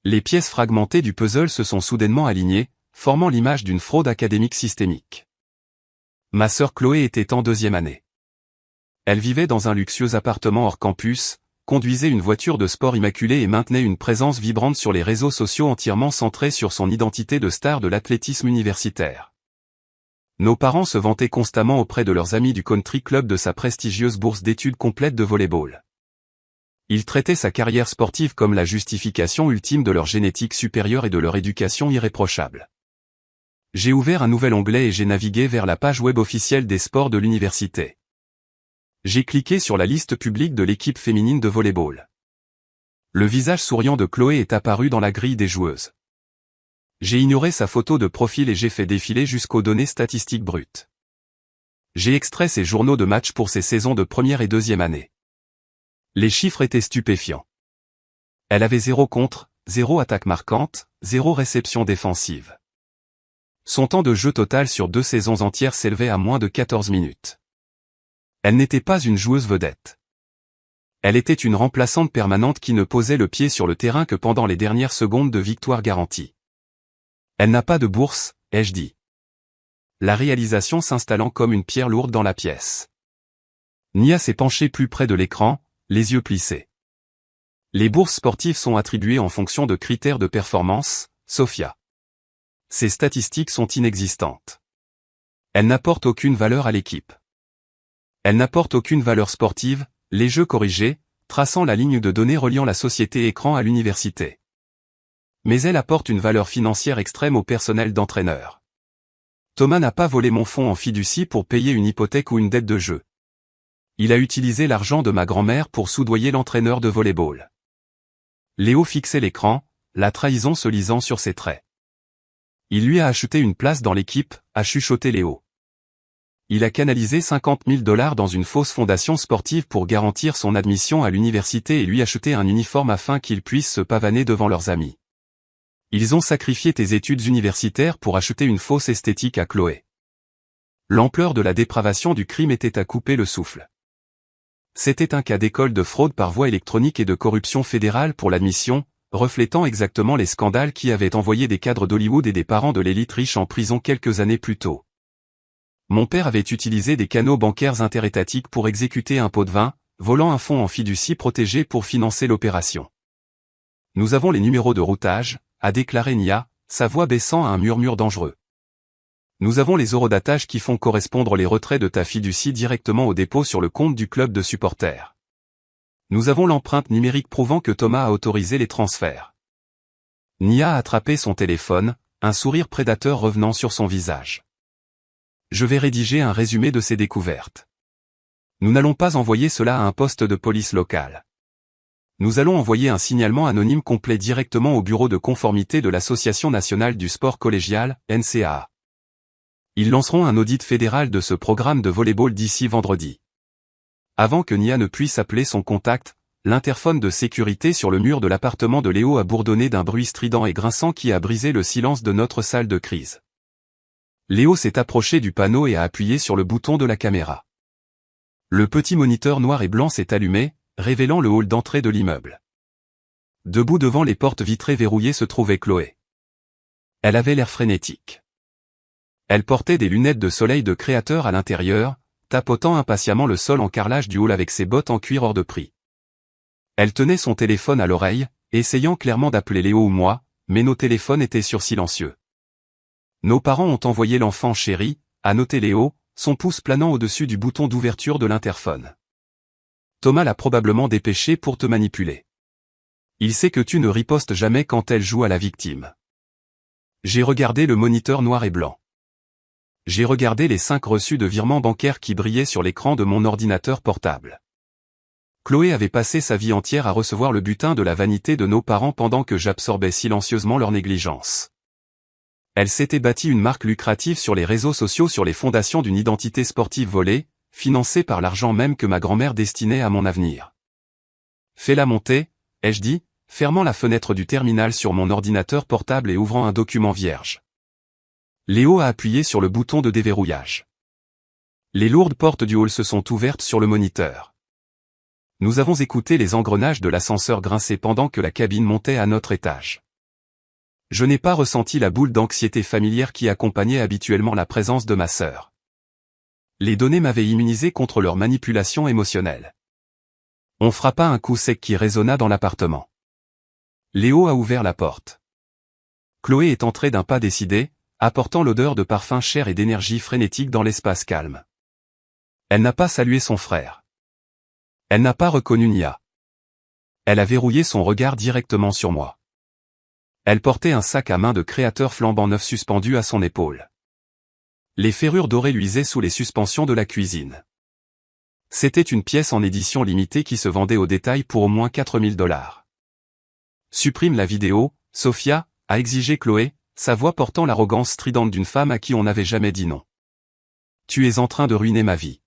Speaker 1: Les pièces fragmentées du puzzle se sont soudainement alignées, formant l'image d'une fraude académique systémique. Ma sœur Chloé était en 2e année. Elle vivait dans un luxueux appartement hors campus, conduisait une voiture de sport immaculée et maintenait une présence vibrante sur les réseaux sociaux entièrement centrée sur son identité de star de l'athlétisme universitaire. Nos parents se vantaient constamment auprès de leurs amis du country club de sa prestigieuse bourse d'études complète de volley-ball. Ils traitaient sa carrière sportive comme la justification ultime de leur génétique supérieure et de leur éducation irréprochable. J'ai ouvert un nouvel onglet et j'ai navigué vers la page web officielle des sports de l'université. J'ai cliqué sur la liste publique de l'équipe féminine de volley-ball. Le visage souriant de Chloé est apparu dans la grille des joueuses. J'ai ignoré sa photo de profil et j'ai fait défiler jusqu'aux données statistiques brutes. J'ai extrait ses journaux de match pour ses saisons de 1e et 2e année. Les chiffres étaient stupéfiants. Elle avait 0 contre, 0 attaque marquante, 0 réception défensive. Son temps de jeu total sur 2 saisons entières s'élevait à moins de 14 minutes. Elle n'était pas une joueuse vedette. Elle était une remplaçante permanente qui ne posait le pied sur le terrain que pendant les dernières secondes de victoire garantie. Elle n'a pas de bourse, ai-je dit. La réalisation s'installant comme une pierre lourde dans la pièce. Nia s'est penchée plus près de l'écran, les yeux plissés. Les bourses sportives sont attribuées en fonction de critères de performance, Sophia. Ces statistiques sont inexistantes. Elles n'apportent aucune valeur à l'équipe. Elles n'apportent aucune valeur sportive, les jeux corrigés, traçant la ligne de données reliant la société écran à l'université. Mais elles apportent une valeur financière extrême au personnel d'entraîneur. Thomas n'a pas volé mon fonds en fiducie pour payer une hypothèque ou une dette de jeu. Il a utilisé l'argent de ma grand-mère pour soudoyer l'entraîneur de volley-ball. Léo fixait l'écran, la trahison se lisant sur ses traits. Il lui a acheté une place dans l'équipe, a chuchoté Léo. Il a canalisé 50 000 $ dans une fausse fondation sportive pour garantir son admission à l'université et lui acheter un uniforme afin qu'il puisse se pavaner devant leurs amis. Ils ont sacrifié tes études universitaires pour acheter une fausse esthétique à Chloé. L'ampleur de la dépravation du crime était à couper le souffle. C'était un cas d'école de fraude par voie électronique et de corruption fédérale pour l'admission, reflétant exactement les scandales qui avaient envoyé des cadres d'Hollywood et des parents de l'élite riche en prison quelques années plus tôt. Mon père avait utilisé des canaux bancaires interétatiques pour exécuter un pot de vin, volant un fonds en fiducie protégé pour financer l'opération. Nous avons les numéros de routage, a déclaré Nia, sa voix baissant à un murmure dangereux. Nous avons les eurodatages qui font correspondre les retraits de ta fiducie directement au dépôt sur le compte du club de supporters. Nous avons l'empreinte numérique prouvant que Thomas a autorisé les transferts. Nia a attrapé son téléphone, un sourire prédateur revenant sur son visage. Je vais rédiger un résumé de ces découvertes. Nous n'allons pas envoyer cela à un poste de police local. Nous allons envoyer un signalement anonyme complet directement au bureau de conformité de l'Association nationale du sport collégial, NCAA. Ils lanceront un audit fédéral de ce programme de volley-ball d'ici vendredi. Avant que Nia ne puisse appeler son contact, l'interphone de sécurité sur le mur de l'appartement de Léo a bourdonné d'un bruit strident et grinçant qui a brisé le silence de notre salle de crise. Léo s'est approché du panneau et a appuyé sur le bouton de la caméra. Le petit moniteur noir et blanc s'est allumé, révélant le hall d'entrée de l'immeuble. Debout devant les portes vitrées verrouillées se trouvait Chloé. Elle avait l'air frénétique. Elle portait des lunettes de soleil de créateur à l'intérieur, tapotant impatiemment le sol en carrelage du hall avec ses bottes en cuir hors de prix. Elle tenait son téléphone à l'oreille, essayant clairement d'appeler Léo ou moi, mais nos téléphones étaient sur silencieux. Nos parents ont envoyé l'enfant chéri, a noté Léo, son pouce planant au-dessus du bouton d'ouverture de l'interphone. Thomas l'a probablement dépêché pour te manipuler. Il sait que tu ne ripostes jamais quand elle joue à la victime. J'ai regardé le moniteur noir et blanc. J'ai regardé les 5 reçus de virements bancaires qui brillaient sur l'écran de mon ordinateur portable. Chloé avait passé sa vie entière à recevoir le butin de la vanité de nos parents pendant que j'absorbais silencieusement leur négligence. Elle s'était bâtie une marque lucrative sur les réseaux sociaux sur les fondations d'une identité sportive volée, financée par l'argent même que ma grand-mère destinait à mon avenir. Fais-la monter, ai-je dit, fermant la fenêtre du terminal sur mon ordinateur portable et ouvrant un document vierge. Léo a appuyé sur le bouton de déverrouillage. Les lourdes portes du hall se sont ouvertes sur le moniteur. Nous avons écouté les engrenages de l'ascenseur grincer pendant que la cabine montait à notre étage. Je n'ai pas ressenti la boule d'anxiété familière qui accompagnait habituellement la présence de ma sœur. Les données m'avaient immunisé contre leur manipulation émotionnelle. On frappa un coup sec qui résonna dans l'appartement. Léo a ouvert la porte. Chloé est entrée d'un pas décidé, apportant l'odeur de parfum cher et d'énergie frénétique dans l'espace calme. Elle n'a pas salué son frère. Elle n'a pas reconnu Nia. Elle a verrouillé son regard directement sur moi. Elle portait un sac à main de créateur flambant neuf suspendu à son épaule. Les ferrures dorées luisaient sous les suspensions de la cuisine. C'était une pièce en édition limitée qui se vendait au détail pour au moins 4 000 $. Supprime la vidéo, Sophia, a exigé Chloé, sa voix portant l'arrogance stridente d'une femme à qui on n'avait jamais dit non. Tu es en train de ruiner ma vie.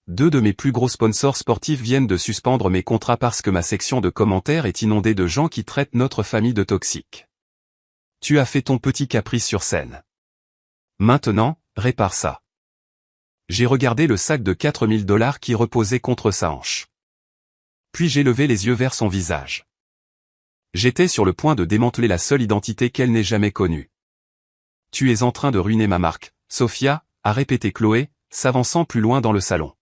Speaker 1: 2 de mes plus gros sponsors sportifs viennent de suspendre mes contrats parce que ma section de commentaires est inondée de gens qui traitent notre famille de toxiques. Tu as fait ton petit caprice sur scène. Maintenant, répare ça. J'ai regardé le sac de 4 000 $ qui reposait contre sa hanche. Puis j'ai levé les yeux vers son visage. J'étais sur le point de démanteler la seule identité qu'elle n'ait jamais connue. Tu es en train de ruiner ma marque, Sophia, a répété Chloé, s'avançant plus loin dans le salon.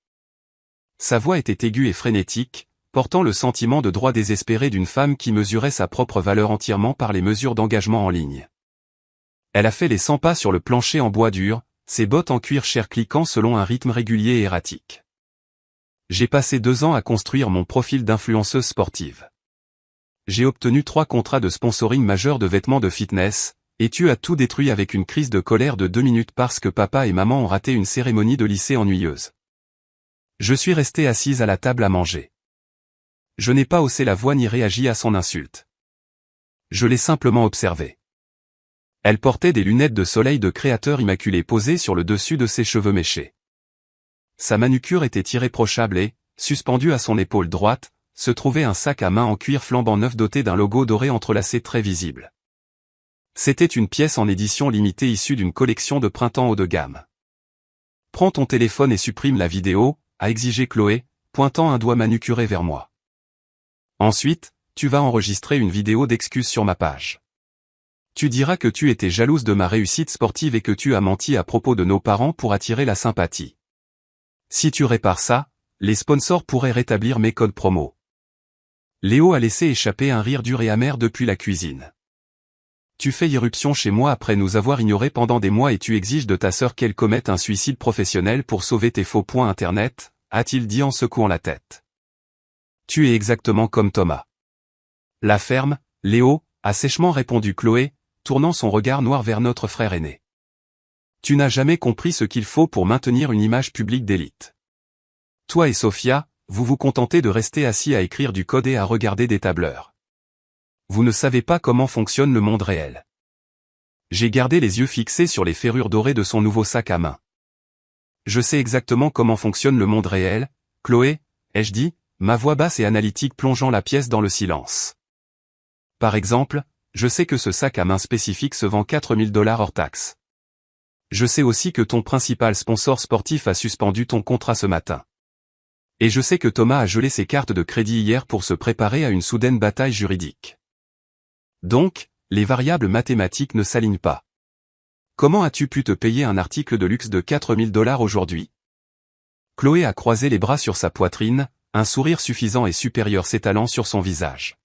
Speaker 1: Sa voix était aiguë et frénétique, portant le sentiment de droit désespéré d'une femme qui mesurait sa propre valeur entièrement par les mesures d'engagement en ligne. Elle a fait les 100 pas sur le plancher en bois dur, ses bottes en cuir cher cliquant selon un rythme régulier et erratique. J'ai passé 2 ans à construire mon profil d'influenceuse sportive. J'ai obtenu 3 contrats de sponsoring majeurs de vêtements de fitness, et tu as tout détruit avec une crise de colère de 2 minutes parce que papa et maman ont raté une cérémonie de lycée ennuyeuse. Je suis restée assise à la table à manger. Je n'ai pas haussé la voix ni réagi à son insulte. Je l'ai simplement observée. Elle portait des lunettes de soleil de créateur immaculé posées sur le dessus de ses cheveux méchés. Sa manucure était irréprochable et, suspendue à son épaule droite, se trouvait un sac à main en cuir flambant neuf doté d'un logo doré entrelacé très visible. C'était une pièce en édition limitée issue d'une collection de printemps haut de gamme. « Prends ton téléphone et supprime la vidéo », a exigé Chloé, pointant un doigt manucuré vers moi. Ensuite, tu vas enregistrer une vidéo d'excuses sur ma page. Tu diras que tu étais jalouse de ma réussite sportive et que tu as menti à propos de nos parents pour attirer la sympathie. Si tu répares ça, les sponsors pourraient rétablir mes codes promo. Léo a laissé échapper un rire dur et amer depuis la cuisine. Tu fais irruption chez moi après nous avoir ignorés pendant des mois et tu exiges de ta sœur qu'elle commette un suicide professionnel pour sauver tes faux points internet, a-t-il dit en secouant la tête. Tu es exactement comme Thomas. La ferme, Léo, a sèchement répondu Chloé, tournant son regard noir vers notre frère aîné. Tu n'as jamais compris ce qu'il faut pour maintenir une image publique d'élite. Toi et Sophia, vous vous contentez de rester assis à écrire du code et à regarder des tableurs. Vous ne savez pas comment fonctionne le monde réel. J'ai gardé les yeux fixés sur les ferrures dorées de son nouveau sac à main. Je sais exactement comment fonctionne le monde réel, Chloé, ai-je dit, ma voix basse et analytique plongeant la pièce dans le silence. Par exemple, je sais que ce sac à main spécifique se vend 4 000 $ hors taxe. Je sais aussi que ton principal sponsor sportif a suspendu ton contrat ce matin. Et je sais que Thomas a gelé ses cartes de crédit hier pour se préparer à une soudaine bataille juridique. Donc, les variables mathématiques ne s'alignent pas. Comment as-tu pu te payer un article de luxe de 4 000 $ aujourd'hui? Chloé a croisé les bras sur sa poitrine, un sourire suffisant et supérieur s'étalant sur son visage.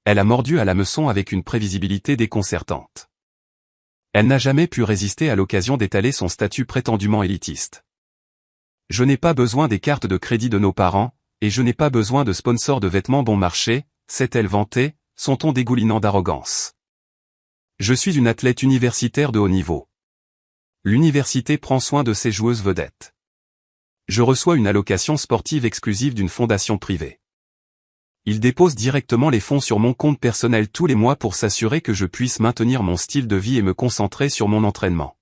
Speaker 1: Elle a mordu à l'hameçon avec une prévisibilité déconcertante. Elle n'a jamais pu résister à l'occasion d'étaler son statut prétendument élitiste. Je n'ai pas besoin des cartes de crédit de nos parents, et je n'ai pas besoin de sponsors de vêtements bon marché, s'est-elle vantée, son ton dégoulinant d'arrogance. Je suis une athlète universitaire de haut niveau. L'université prend soin de ses joueuses vedettes. Je reçois une allocation sportive exclusive d'une fondation privée. Ils déposent directement les fonds sur mon compte personnel tous les mois pour s'assurer que je puisse maintenir mon style de vie et me concentrer sur mon entraînement.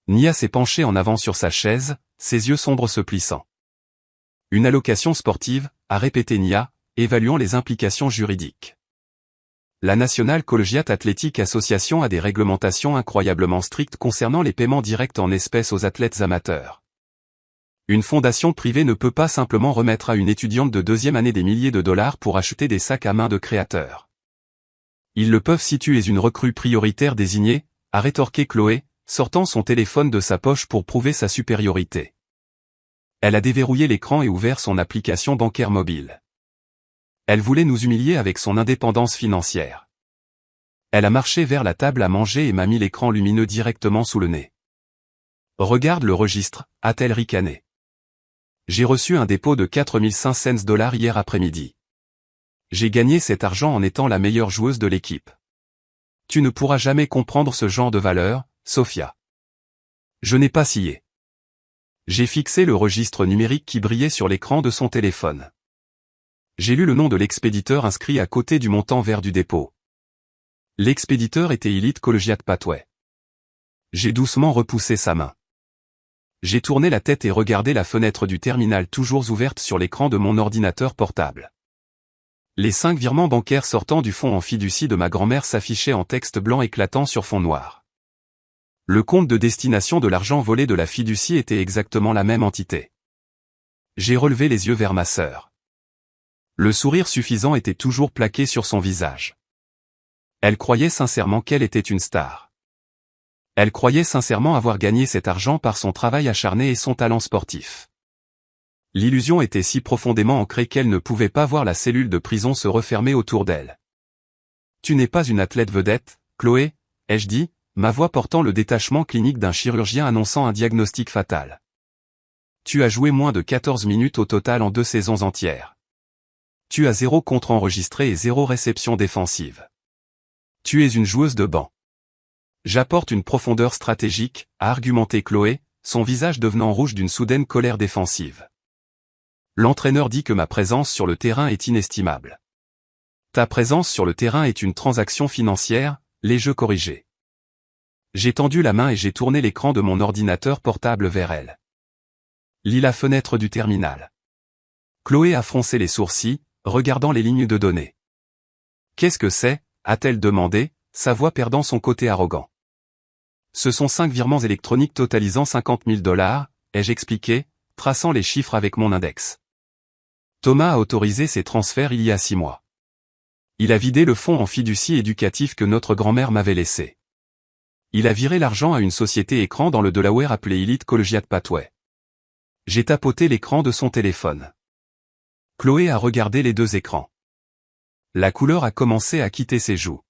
Speaker 1: Nia s'est penchée en avant sur sa chaise, ses yeux sombres se plissant. Une allocation sportive, a répété Nia, évaluant les implications juridiques. La National Collegiate Athletic Association a des réglementations incroyablement strictes concernant les paiements directs en espèces aux athlètes amateurs. Une fondation privée ne peut pas simplement remettre à une étudiante de 2e année des milliers de dollars pour acheter des sacs à main de créateurs. Ils le peuvent si tu es une recrue prioritaire désignée, a rétorqué Chloé, sortant son téléphone de sa poche pour prouver sa supériorité. Elle a déverrouillé l'écran et ouvert son application bancaire mobile. Elle voulait nous humilier avec son indépendance financière. Elle a marché vers la table à manger et m'a mis l'écran lumineux directement sous le nez. Regarde le registre, a-t-elle ricané. J'ai reçu un dépôt de 4 500 $ hier après-midi. J'ai gagné cet argent en étant la meilleure joueuse de l'équipe. Tu ne pourras jamais comprendre ce genre de valeur, Sophia. Je n'ai pas scié. J'ai fixé le registre numérique qui brillait sur l'écran de son téléphone. J'ai lu le nom de l'expéditeur inscrit à côté du montant vert du dépôt. L'expéditeur était Elite Collegiate Pathway. J'ai doucement repoussé sa main. J'ai tourné la tête et regardé la fenêtre du terminal toujours ouverte sur l'écran de mon ordinateur portable. Les 5 virements bancaires sortant du fonds en fiducie de ma grand-mère s'affichaient en texte blanc éclatant sur fond noir. Le compte de destination de l'argent volé de la fiducie était exactement la même entité. J'ai relevé les yeux vers ma sœur. Le sourire suffisant était toujours plaqué sur son visage. Elle croyait sincèrement qu'elle était une star. Elle croyait sincèrement avoir gagné cet argent par son travail acharné et son talent sportif. L'illusion était si profondément ancrée qu'elle ne pouvait pas voir la cellule de prison se refermer autour d'elle. Tu n'es pas une athlète vedette, Chloé, ai-je dit, ma voix portant le détachement clinique d'un chirurgien annonçant un diagnostic fatal. Tu as joué moins de 14 minutes au total en 2 saisons entières. Tu as 0 contre enregistré et 0 réception défensive. Tu es une joueuse de banc. J'apporte une profondeur stratégique, a argumenté Chloé, son visage devenant rouge d'une soudaine colère défensive. L'entraîneur dit que ma présence sur le terrain est inestimable. Ta présence sur le terrain est une transaction financière, les jeux corrigés. J'ai tendu la main et j'ai tourné l'écran de mon ordinateur portable vers elle. Lis la fenêtre du terminal. Chloé a froncé les sourcils, regardant les lignes de données. Qu'est-ce que c'est, a-t-elle demandé, sa voix perdant son côté arrogant. Ce sont 5 virements électroniques totalisant $50 000, ai-je expliqué, traçant les chiffres avec mon index. Thomas a autorisé ces transferts il y a 6 mois. Il a vidé le fonds en fiducie éducatif que notre grand-mère m'avait laissé. Il a viré l'argent à une société écran dans le Delaware appelée Elite Collegiate Pathway. J'ai tapoté l'écran de son téléphone. Chloé a regardé les 2 écrans. La couleur a commencé à quitter ses joues.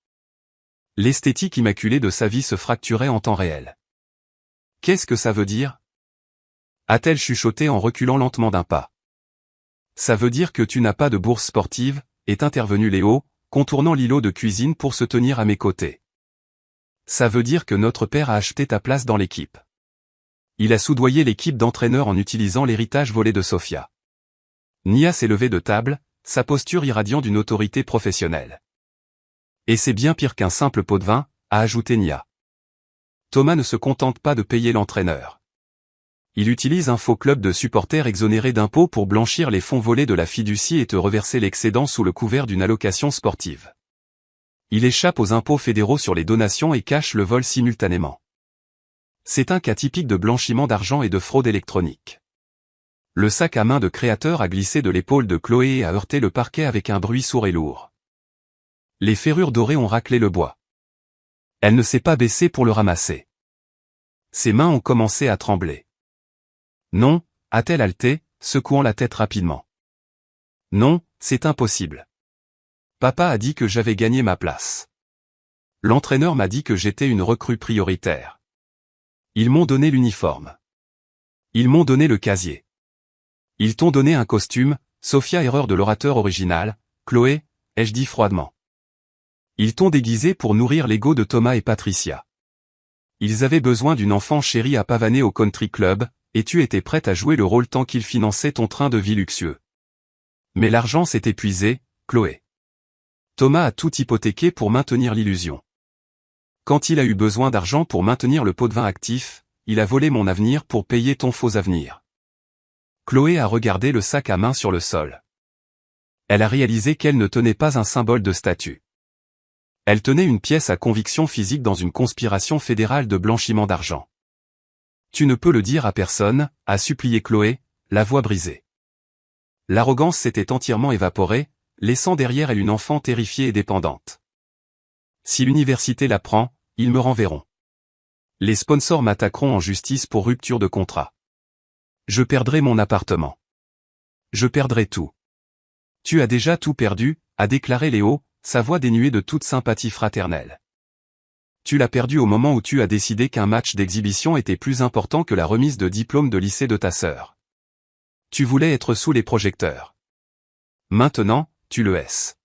Speaker 1: L'esthétique immaculée de sa vie se fracturait en temps réel. Qu'est-ce que ça veut dire? A-t-elle chuchoté en reculant lentement d'un pas. Ça veut dire que tu n'as pas de bourse sportive, est intervenu Léo, contournant l'îlot de cuisine pour se tenir à mes côtés. Ça veut dire que notre père a acheté ta place dans l'équipe. Il a soudoyé l'équipe d'entraîneurs en utilisant l'héritage volé de Sophia. Nia s'est levée de table, sa posture irradiant d'une autorité professionnelle. Et c'est bien pire qu'un simple pot de vin, a ajouté Nia. Thomas ne se contente pas de payer l'entraîneur. Il utilise un faux club de supporters exonérés d'impôts pour blanchir les fonds volés de la fiducie et te reverser l'excédent sous le couvert d'une allocation sportive. Il échappe aux impôts fédéraux sur les donations et cache le vol simultanément. C'est un cas typique de blanchiment d'argent et de fraude électronique. Le sac à main de créateur a glissé de l'épaule de Chloé et a heurté le parquet avec un bruit sourd et lourd. Les ferrures dorées ont raclé le bois. Elle ne s'est pas baissée pour le ramasser. Ses mains ont commencé à trembler. Non, a-t-elle haleté, secouant la tête rapidement. Non, c'est impossible. Papa a dit que j'avais gagné ma place. L'entraîneur m'a dit que j'étais une recrue prioritaire. Ils m'ont donné l'uniforme. Ils m'ont donné le casier. Ils t'ont donné un costume, Sophia, erreur de l'orateur original, Chloé, ai-je dit froidement. Ils t'ont déguisé pour nourrir l'ego de Thomas et Patricia. Ils avaient besoin d'une enfant chérie à pavaner au country club, et tu étais prête à jouer le rôle tant qu'ils finançaient ton train de vie luxueux. Mais l'argent s'est épuisé, Chloé. Thomas a tout hypothéqué pour maintenir l'illusion. Quand il a eu besoin d'argent pour maintenir le pot de vin actif, il a volé mon avenir pour payer ton faux avenir. Chloé a regardé le sac à main sur le sol. Elle a réalisé qu'elle ne tenait pas un symbole de statut. Elle tenait une pièce à conviction physique dans une conspiration fédérale de blanchiment d'argent. Tu ne peux le dire à personne, a supplié Chloé, la voix brisée. L'arrogance s'était entièrement évaporée, laissant derrière elle une enfant terrifiée et dépendante. Si l'université l'apprend, ils me renverront. Les sponsors m'attaqueront en justice pour rupture de contrat. Je perdrai mon appartement. Je perdrai tout. Tu as déjà tout perdu, a déclaré Léo, sa voix dénuée de toute sympathie fraternelle. Tu l'as perdu au moment où tu as décidé qu'un match d'exhibition était plus important que la remise de diplôme de lycée de ta sœur. Tu voulais être sous les projecteurs. Maintenant, tu le es.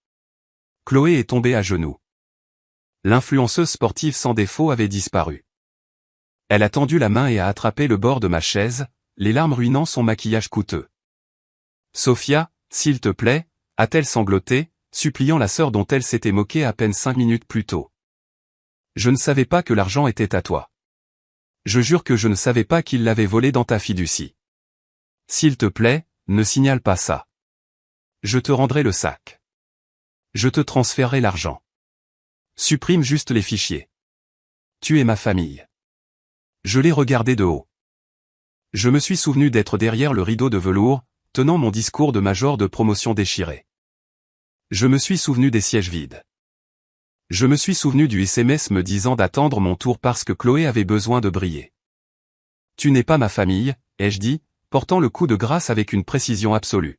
Speaker 1: Chloé est tombée à genoux. L'influenceuse sportive sans défaut avait disparu. Elle a tendu la main et a attrapé le bord de ma chaise, les larmes ruinant son maquillage coûteux. Sophia, s'il te plaît, a-t-elle sangloté, suppliant la sœur dont elle s'était moquée à peine 5 minutes plus tôt. Je ne savais pas que l'argent était à toi. Je jure que je ne savais pas qu'il l'avait volé dans ta fiducie. S'il te plaît, ne signale pas ça. Je te rendrai le sac. Je te transférerai l'argent. Supprime juste les fichiers. Tu es ma famille. Je l'ai regardé de haut. Je me suis souvenu d'être derrière le rideau de velours, tenant mon discours de major de promotion déchiré. Je me suis souvenu des sièges vides. Je me suis souvenu du SMS me disant d'attendre mon tour parce que Chloé avait besoin de briller. Tu n'es pas ma famille, ai-je dit, portant le coup de grâce avec une précision absolue.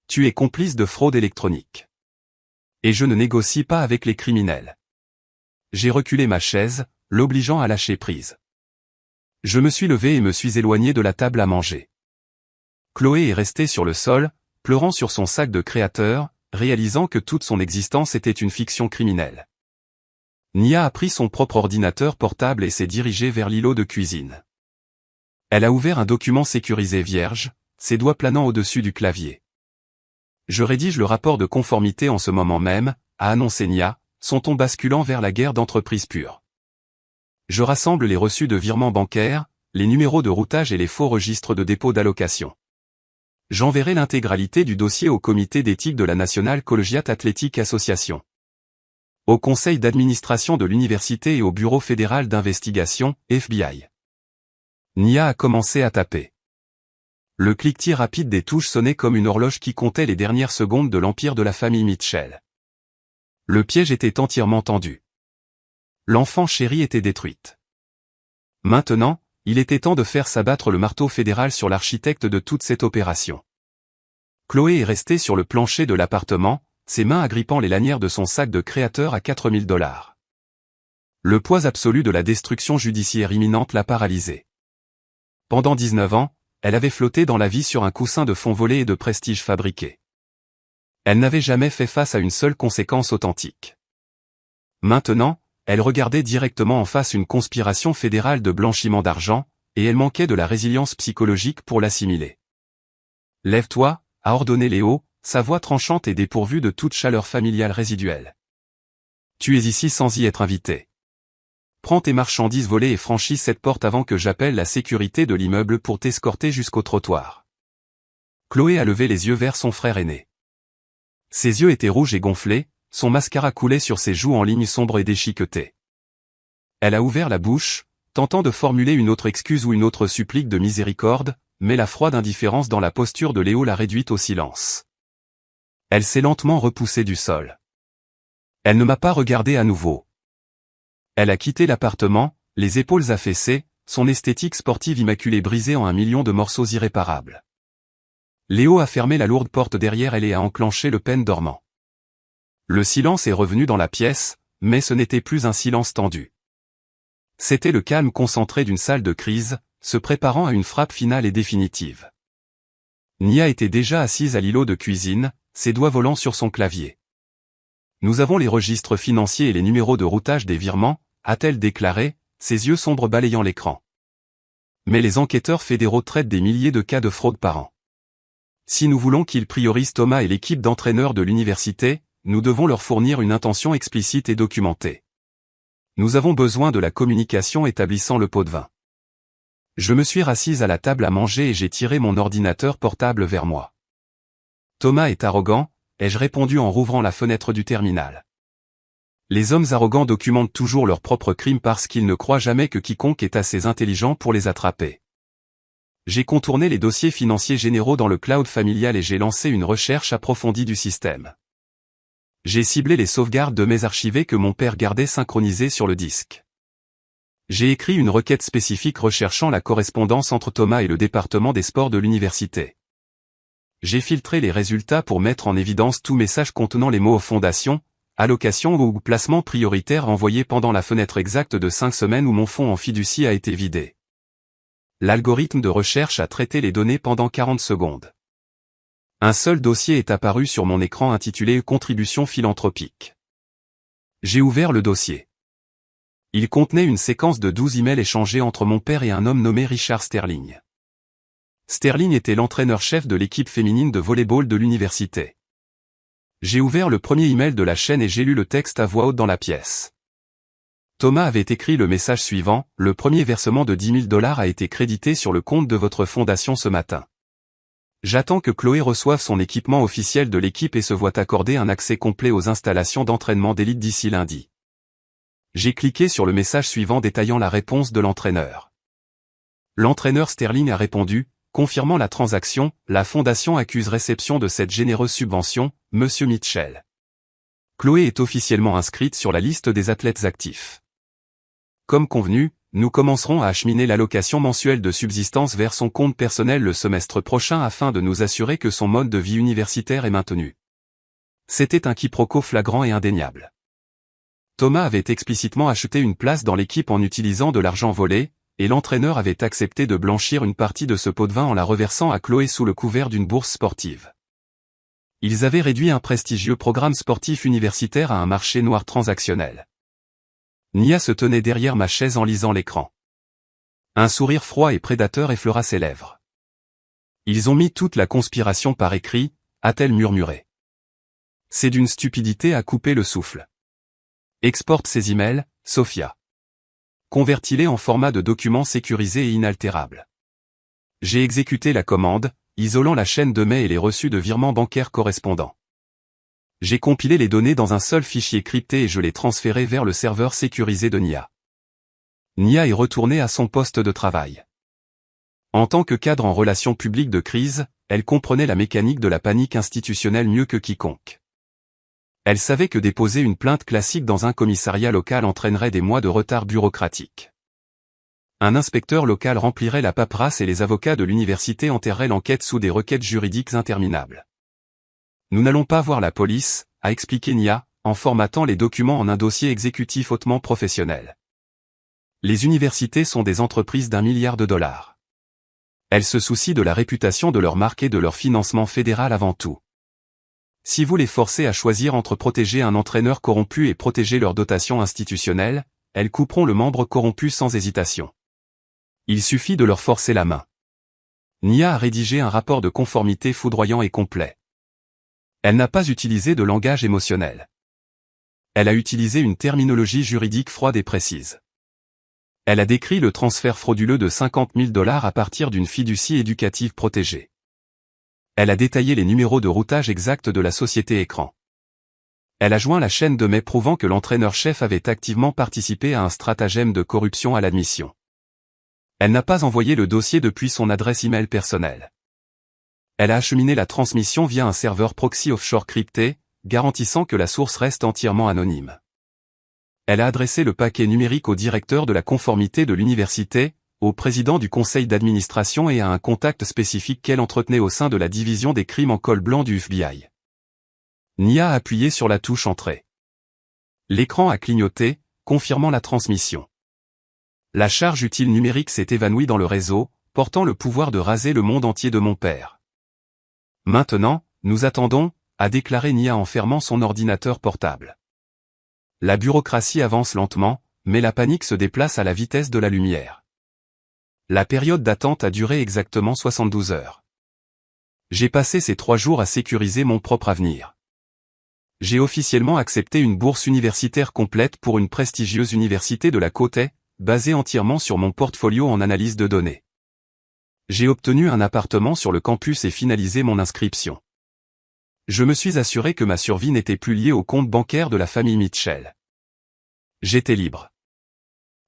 Speaker 1: Tu es complice de fraude électronique. Et je ne négocie pas avec les criminels. J'ai reculé ma chaise, l'obligeant à lâcher prise. Je me suis levé et me suis éloigné de la table à manger. Chloé est restée sur le sol, pleurant sur son sac de créateur, réalisant que toute son existence était une fiction criminelle. Nia a pris son propre ordinateur portable et s'est dirigée vers l'îlot de cuisine. Elle a ouvert un document sécurisé vierge, ses doigts planant au-dessus du clavier. Je rédige le rapport de conformité en ce moment même, a annoncé Nia, son ton basculant vers la guerre d'entreprise pure. Je rassemble les reçus de virements bancaires, les numéros de routage et les faux registres de dépôt d'allocation. J'enverrai l'intégralité du dossier au comité d'éthique de la National Collegiate Athletic Association, au conseil d'administration de l'université et au bureau fédéral d'investigation, FBI. Nia a commencé à taper. Le cliquetis rapide des touches sonnait comme une horloge qui comptait les dernières secondes de l'empire de la famille Mitchell. Le piège était entièrement tendu. L'enfant chérie était détruite. Maintenant, il était temps de faire s'abattre le marteau fédéral sur l'architecte de toute cette opération. Chloé est restée sur le plancher de l'appartement, ses mains agrippant les lanières de son sac de créateur à $4000. Le poids absolu de la destruction judiciaire imminente l'a paralysée. Pendant 19 ans, elle avait flotté dans la vie sur un coussin de fonds volés et de prestige fabriqué. Elle n'avait jamais fait face à une seule conséquence authentique. Maintenant, elle regardait directement en face une conspiration fédérale de blanchiment d'argent, et elle manquait de la résilience psychologique pour l'assimiler. « Lève-toi », a ordonné Léo, sa voix tranchante et dépourvue de toute chaleur familiale résiduelle. « Tu es ici sans y être invité. Prends tes marchandises volées et franchis cette porte avant que j'appelle la sécurité de l'immeuble pour t'escorter jusqu'au trottoir. » Chloé a levé les yeux vers son frère aîné. Ses yeux étaient rouges et gonflés, son mascara coulait sur ses joues en lignes sombres et déchiquetées. Elle a ouvert la bouche, tentant de formuler une autre excuse ou une autre supplique de miséricorde, mais la froide indifférence dans la posture de Léo l'a réduite au silence. Elle s'est lentement repoussée du sol. Elle ne m'a pas regardé à nouveau. Elle a quitté l'appartement, les épaules affaissées, son esthétique sportive immaculée brisée en 1 million de morceaux irréparables. Léo a fermé la lourde porte derrière elle et a enclenché le pêne dormant. Le silence est revenu dans la pièce, mais ce n'était plus un silence tendu. C'était le calme concentré d'une salle de crise, se préparant à une frappe finale et définitive. Nia était déjà assise à l'îlot de cuisine, ses doigts volant sur son clavier. « Nous avons les registres financiers et les numéros de routage des virements », a-t-elle déclaré, ses yeux sombres balayant l'écran. Mais les enquêteurs fédéraux traitent des milliers de cas de fraude par an. Si nous voulons qu'ils priorisent Thomas et l'équipe d'entraîneurs de l'université, nous devons leur fournir une intention explicite et documentée. Nous avons besoin de la communication établissant le pot de vin. Je me suis rassise à la table à manger et j'ai tiré mon ordinateur portable vers moi. Thomas est arrogant, ai-je répondu en rouvrant la fenêtre du terminal. Les hommes arrogants documentent toujours leurs propres crimes parce qu'ils ne croient jamais que quiconque est assez intelligent pour les attraper. J'ai contourné les dossiers financiers généraux dans le cloud familial et j'ai lancé une recherche approfondie du système. J'ai ciblé les sauvegardes de mes archivés que mon père gardait synchronisées sur le disque. J'ai écrit une requête spécifique recherchant la correspondance entre Thomas et le département des sports de l'université. J'ai filtré les résultats pour mettre en évidence tout message contenant les mots fondation, allocation ou placement prioritaire envoyé pendant la fenêtre exacte de 5 semaines où mon fonds en fiducie a été vidé. L'algorithme de recherche a traité les données pendant 40 secondes. Un seul dossier est apparu sur mon écran intitulé « Contribution philanthropique ». J'ai ouvert le dossier. Il contenait une séquence de 12 emails échangés entre mon père et un homme nommé Richard Sterling. Sterling était l'entraîneur-chef de l'équipe féminine de volley-ball de l'université. J'ai ouvert le premier email de la chaîne et j'ai lu le texte à voix haute dans la pièce. Thomas avait écrit le message suivant, « Le premier versement de $10 000 a été crédité sur le compte de votre fondation ce matin. J'attends que Chloé reçoive son équipement officiel de l'équipe et se voit accorder un accès complet aux installations d'entraînement d'élite d'ici lundi. » J'ai cliqué sur le message suivant détaillant la réponse de l'entraîneur. L'entraîneur Sterling a répondu, confirmant la transaction, la fondation accuse réception de cette généreuse subvention, Monsieur Mitchell. Chloé est officiellement inscrite sur la liste des athlètes actifs. Comme convenu, nous commencerons à acheminer l'allocation mensuelle de subsistance vers son compte personnel le semestre prochain afin de nous assurer que son mode de vie universitaire est maintenu. C'était un quiproquo flagrant et indéniable. Thomas avait explicitement acheté une place dans l'équipe en utilisant de l'argent volé, et l'entraîneur avait accepté de blanchir une partie de ce pot de vin en la reversant à Chloé sous le couvert d'une bourse sportive. Ils avaient réduit un prestigieux programme sportif universitaire à un marché noir transactionnel. Nia se tenait derrière ma chaise en lisant l'écran. Un sourire froid et prédateur effleura ses lèvres. Ils ont mis toute la conspiration par écrit, a-t-elle murmuré. C'est d'une stupidité à couper le souffle. Exporte ces emails, Sophia. Convertis-les en format de document sécurisé et inaltérable. J'ai exécuté la commande, isolant la chaîne de mails et les reçus de virements bancaires correspondants. J'ai compilé les données dans un seul fichier crypté et je les transféré vers le serveur sécurisé de Nia. Nia est retournée à son poste de travail. En tant que cadre en relations publiques de crise, elle comprenait la mécanique de la panique institutionnelle mieux que quiconque. Elle savait que déposer une plainte classique dans un commissariat local entraînerait des mois de retard bureaucratique. Un inspecteur local remplirait la paperasse et les avocats de l'université enterreraient l'enquête sous des requêtes juridiques interminables. Nous n'allons pas voir la police, a expliqué Nia, en formatant les documents en un dossier exécutif hautement professionnel. Les universités sont des entreprises d'1 milliard de dollars. Elles se soucient de la réputation de leur marque et de leur financement fédéral avant tout. Si vous les forcez à choisir entre protéger un entraîneur corrompu et protéger leur dotation institutionnelle, elles couperont le membre corrompu sans hésitation. Il suffit de leur forcer la main. Nia a rédigé un rapport de conformité foudroyant et complet. Elle n'a pas utilisé de langage émotionnel. Elle a utilisé une terminologie juridique froide et précise. Elle a décrit le transfert frauduleux de 50 000 $ à partir d'une fiducie éducative protégée. Elle a détaillé les numéros de routage exacts de la société écran. Elle a joint la chaîne de mails prouvant que l'entraîneur-chef avait activement participé à un stratagème de corruption à l'admission. Elle n'a pas envoyé le dossier depuis son adresse email personnelle. Elle a acheminé la transmission via un serveur proxy offshore crypté, garantissant que la source reste entièrement anonyme. Elle a adressé le paquet numérique au directeur de la conformité de l'université, au président du conseil d'administration et à un contact spécifique qu'elle entretenait au sein de la division des crimes en col blanc du FBI. Nia a appuyé sur la touche Entrée. L'écran a clignoté, confirmant la transmission. La charge utile numérique s'est évanouie dans le réseau, portant le pouvoir de raser le monde entier de mon père. Maintenant, nous attendons, a déclaré Nia en fermant son ordinateur portable. La bureaucratie avance lentement, mais la panique se déplace à la vitesse de la lumière. La période d'attente a duré exactement 72 heures. J'ai passé ces 3 jours à sécuriser mon propre avenir. J'ai officiellement accepté une bourse universitaire complète pour une prestigieuse université de la côte Est, basée entièrement sur mon portfolio en analyse de données. J'ai obtenu un appartement sur le campus et finalisé mon inscription. Je me suis assuré que ma survie n'était plus liée au compte bancaire de la famille Mitchell. J'étais libre.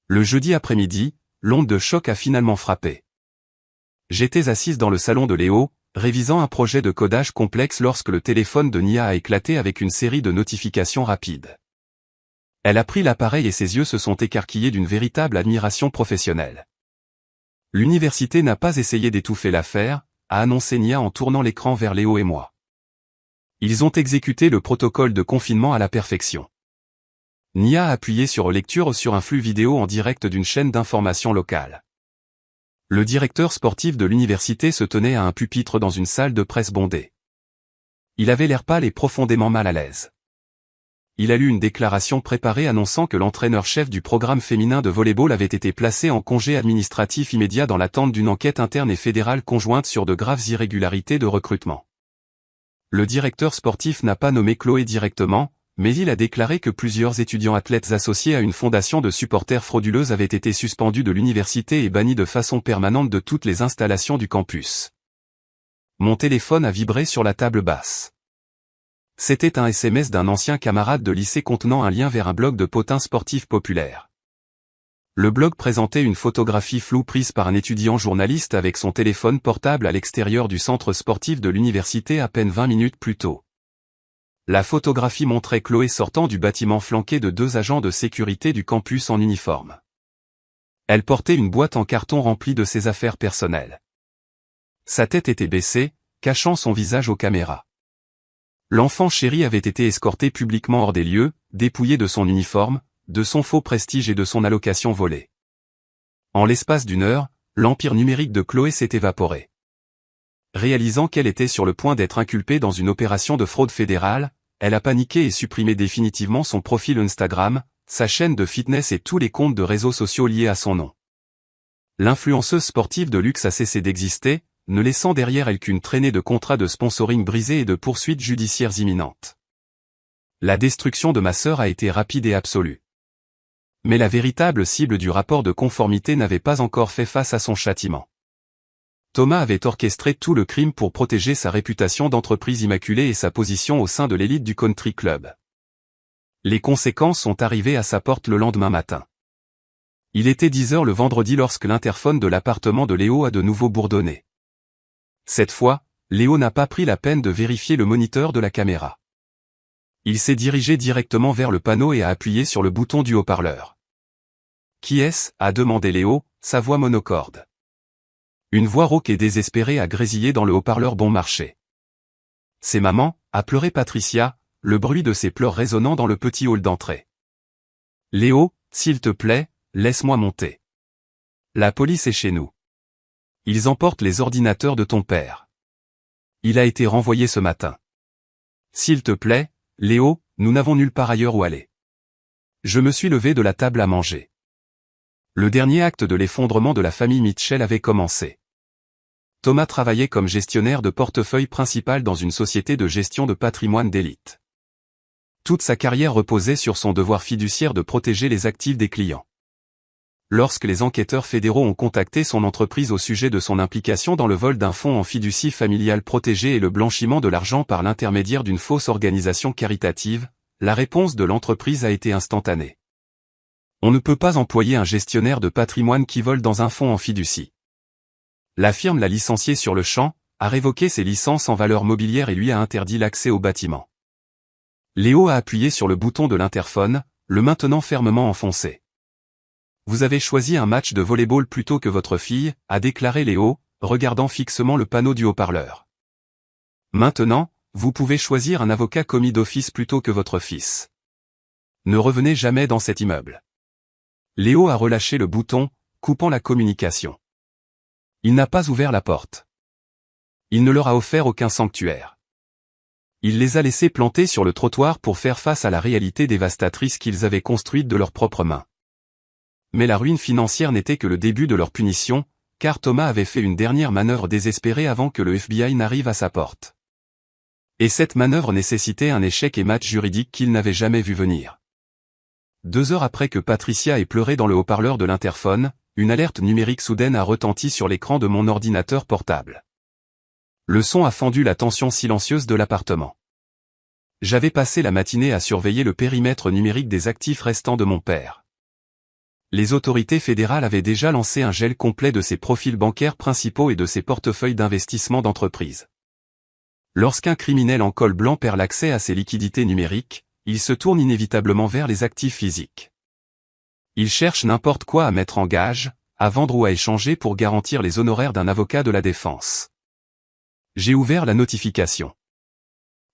Speaker 1: Le jeudi après-midi, l'onde de choc a finalement frappé. J'étais assise dans le salon de Léo, révisant un projet de codage complexe lorsque le téléphone de Nia a éclaté avec une série de notifications rapides. Elle a pris l'appareil et ses yeux se sont écarquillés d'une véritable admiration professionnelle. L'université n'a pas essayé d'étouffer l'affaire, a annoncé Nia en tournant l'écran vers Léo et moi. Ils ont exécuté le protocole de confinement à la perfection. Nia a appuyé sur lecture sur un flux vidéo en direct d'une chaîne d'information locale. Le directeur sportif de l'université se tenait à un pupitre dans une salle de presse bondée. Il avait l'air pâle et profondément mal à l'aise. Il a lu une déclaration préparée annonçant que l'entraîneur-chef du programme féminin de volley-ball avait été placé en congé administratif immédiat dans l'attente d'une enquête interne et fédérale conjointe sur de graves irrégularités de recrutement. Le directeur sportif n'a pas nommé Chloé directement, mais il a déclaré que plusieurs étudiants athlètes associés à une fondation de supporters frauduleuse avaient été suspendus de l'université et bannis de façon permanente de toutes les installations du campus. Mon téléphone a vibré sur la table basse. C'était un SMS d'un ancien camarade de lycée contenant un lien vers un blog de potins sportifs populaires. Le blog présentait une photographie floue prise par un étudiant journaliste avec son téléphone portable à l'extérieur du centre sportif de l'université à peine 20 minutes plus tôt. La photographie montrait Chloé sortant du bâtiment flanquée de 2 agents de sécurité du campus en uniforme. Elle portait une boîte en carton remplie de ses affaires personnelles. Sa tête était baissée, cachant son visage aux caméras. L'enfant chéri avait été escorté publiquement hors des lieux, dépouillé de son uniforme, de son faux prestige et de son allocation volée. En l'espace d'une heure, l'empire numérique de Chloé s'est évaporé. Réalisant qu'elle était sur le point d'être inculpée dans une opération de fraude fédérale, elle a paniqué et supprimé définitivement son profil Instagram, sa chaîne de fitness et tous les comptes de réseaux sociaux liés à son nom. L'influenceuse sportive de luxe a cessé d'exister, ne laissant derrière elle qu'une traînée de contrats de sponsoring brisés et de poursuites judiciaires imminentes. La destruction de ma sœur a été rapide et absolue. Mais la véritable cible du rapport de conformité n'avait pas encore fait face à son châtiment. Thomas avait orchestré tout le crime pour protéger sa réputation d'entreprise immaculée et sa position au sein de l'élite du country club. Les conséquences sont arrivées à sa porte le lendemain matin. Il était 10 heures le vendredi lorsque l'interphone de l'appartement de Léo a de nouveau bourdonné. Cette fois, Léo n'a pas pris la peine de vérifier le moniteur de la caméra. Il s'est dirigé directement vers le panneau et a appuyé sur le bouton du haut-parleur. « Qui est-ce » a demandé Léo, sa voix monocorde. Une voix rauque et désespérée a grésillé dans le haut-parleur bon marché. « C'est maman » a pleuré Patricia, le bruit de ses pleurs résonnant dans le petit hall d'entrée. « Léo, s'il te plaît, laisse-moi monter. La police est chez nous. Ils emportent les ordinateurs de ton père. Il a été renvoyé ce matin. S'il te plaît, Léo, nous n'avons nulle part ailleurs où aller. » Je me suis levé de la table à manger. Le dernier acte de l'effondrement de la famille Mitchell avait commencé. Thomas travaillait comme gestionnaire de portefeuille principal dans une société de gestion de patrimoine d'élite. Toute sa carrière reposait sur son devoir fiduciaire de protéger les actifs des clients. Lorsque les enquêteurs fédéraux ont contacté son entreprise au sujet de son implication dans le vol d'un fonds en fiducie familiale protégé et le blanchiment de l'argent par l'intermédiaire d'une fausse organisation caritative, la réponse de l'entreprise a été instantanée. On ne peut pas employer un gestionnaire de patrimoine qui vole dans un fonds en fiducie. La firme l'a licencié sur le champ, a révoqué ses licences en valeur mobilière et lui a interdit l'accès au bâtiment. Léo a appuyé sur le bouton de l'interphone, le maintenant fermement enfoncé. « Vous avez choisi un match de volley-ball plutôt que votre fille » a déclaré Léo, regardant fixement le panneau du haut-parleur. « Maintenant, vous pouvez choisir un avocat commis d'office plutôt que votre fils. Ne revenez jamais dans cet immeuble. » Léo a relâché le bouton, coupant la communication. Il n'a pas ouvert la porte. Il ne leur a offert aucun sanctuaire. Il les a laissés planter sur le trottoir pour faire face à la réalité dévastatrice qu'ils avaient construite de leurs propres mains. Mais la ruine financière n'était que le début de leur punition, car Thomas avait fait une dernière manœuvre désespérée avant que le FBI n'arrive à sa porte. Et cette manœuvre nécessitait un échec et match juridique qu'il n'avait jamais vu venir. 2 heures après que Patricia ait pleuré dans le haut-parleur de l'interphone, une alerte numérique soudaine a retenti sur l'écran de mon ordinateur portable. Le son a fendu la tension silencieuse de l'appartement. J'avais passé la matinée à surveiller le périmètre numérique des actifs restants de mon père. Les autorités fédérales avaient déjà lancé un gel complet de ses profils bancaires principaux et de ses portefeuilles d'investissement d'entreprise. Lorsqu'un criminel en col blanc perd l'accès à ses liquidités numériques, il se tourne inévitablement vers les actifs physiques. Il cherche n'importe quoi à mettre en gage, à vendre ou à échanger pour garantir les honoraires d'un avocat de la défense. J'ai ouvert la notification.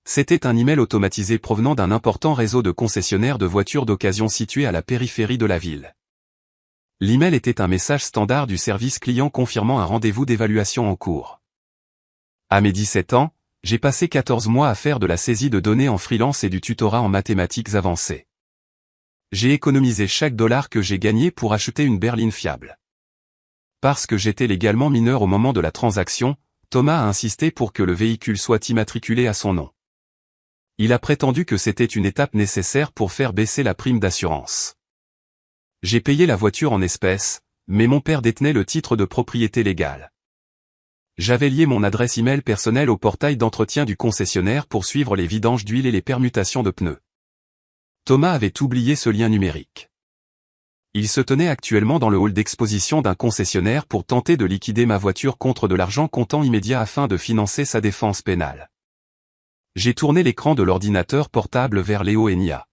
Speaker 1: C'était un email automatisé provenant d'un important réseau de concessionnaires de voitures d'occasion situé à la périphérie de la ville. L'email était un message standard du service client confirmant un rendez-vous d'évaluation en cours. À mes 17 ans, j'ai passé 14 mois à faire de la saisie de données en freelance et du tutorat en mathématiques avancées. J'ai économisé chaque dollar que j'ai gagné pour acheter une berline fiable. Parce que j'étais légalement mineur au moment de la transaction, Thomas a insisté pour que le véhicule soit immatriculé à son nom. Il a prétendu que c'était une étape nécessaire pour faire baisser la prime d'assurance. J'ai payé la voiture en espèces, mais mon père détenait le titre de propriété légale. J'avais lié mon adresse email personnelle au portail d'entretien du concessionnaire pour suivre les vidanges d'huile et les permutations de pneus. Thomas avait oublié ce lien numérique. Il se tenait actuellement dans le hall d'exposition d'un concessionnaire pour tenter de liquider ma voiture contre de l'argent comptant immédiat afin de financer sa défense pénale. J'ai tourné l'écran de l'ordinateur portable vers Léo et Nia.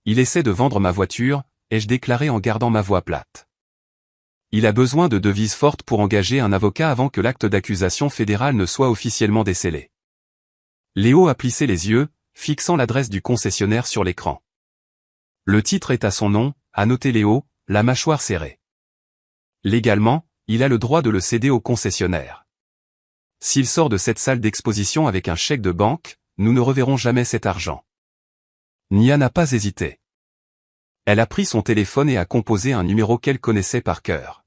Speaker 1: Il essaie de vendre ma voiture, ai-je déclaré en gardant ma voix plate. Il a besoin de devises fortes pour engager un avocat avant que l'acte d'accusation fédéral ne soit officiellement décelé. Léo a plissé les yeux, fixant l'adresse du concessionnaire sur l'écran. Le titre est à son nom, a noté Léo, la mâchoire serrée. Légalement, il a le droit de le céder au concessionnaire. S'il sort de cette salle d'exposition avec un chèque de banque, nous ne reverrons jamais cet argent. Nia n'a pas hésité. Elle a pris son téléphone et a composé un numéro qu'elle connaissait par cœur.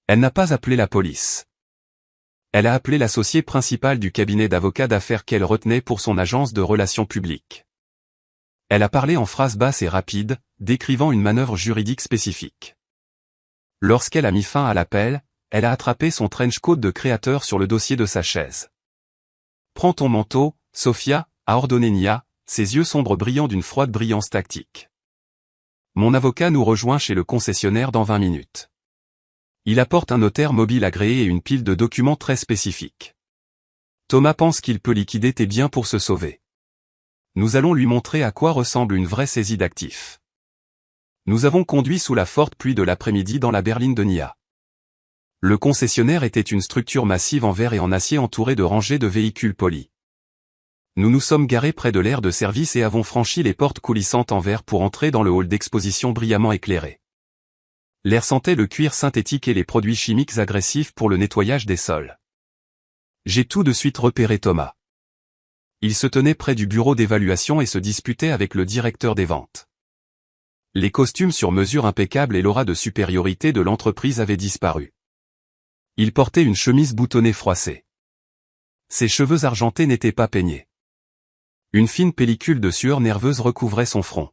Speaker 1: Elle n'a pas appelé la police. Elle a appelé l'associé principal du cabinet d'avocats d'affaires qu'elle retenait pour son agence de relations publiques. Elle a parlé en phrases basses et rapides, décrivant une manœuvre juridique spécifique. Lorsqu'elle a mis fin à l'appel, elle a attrapé son trench coat de créateur sur le dossier de sa chaise. « Prends ton manteau, Sophia », a ordonné Nia, ses yeux sombres brillant d'une froide brillance tactique. Mon avocat nous rejoint chez le concessionnaire dans 20 minutes. Il apporte un notaire mobile agréé et une pile de documents très spécifiques. Thomas pense qu'il peut liquider tes biens pour se sauver. Nous allons lui montrer à quoi ressemble une vraie saisie d'actifs. Nous avons conduit sous la forte pluie de l'après-midi dans la berline de Nia. Le concessionnaire était une structure massive en verre et en acier entourée de rangées de véhicules polis. Nous nous sommes garés près de l'aire de service et avons franchi les portes coulissantes en verre pour entrer dans le hall d'exposition brillamment éclairé. L'air sentait le cuir synthétique et les produits chimiques agressifs pour le nettoyage des sols. J'ai tout de suite repéré Thomas. Il se tenait près du bureau d'évaluation et se disputait avec le directeur des ventes. Les costumes sur mesure impeccables et l'aura de supériorité de l'entreprise avaient disparu. Il portait une chemise boutonnée froissée. Ses cheveux argentés n'étaient pas peignés. Une fine pellicule de sueur nerveuse recouvrait son front.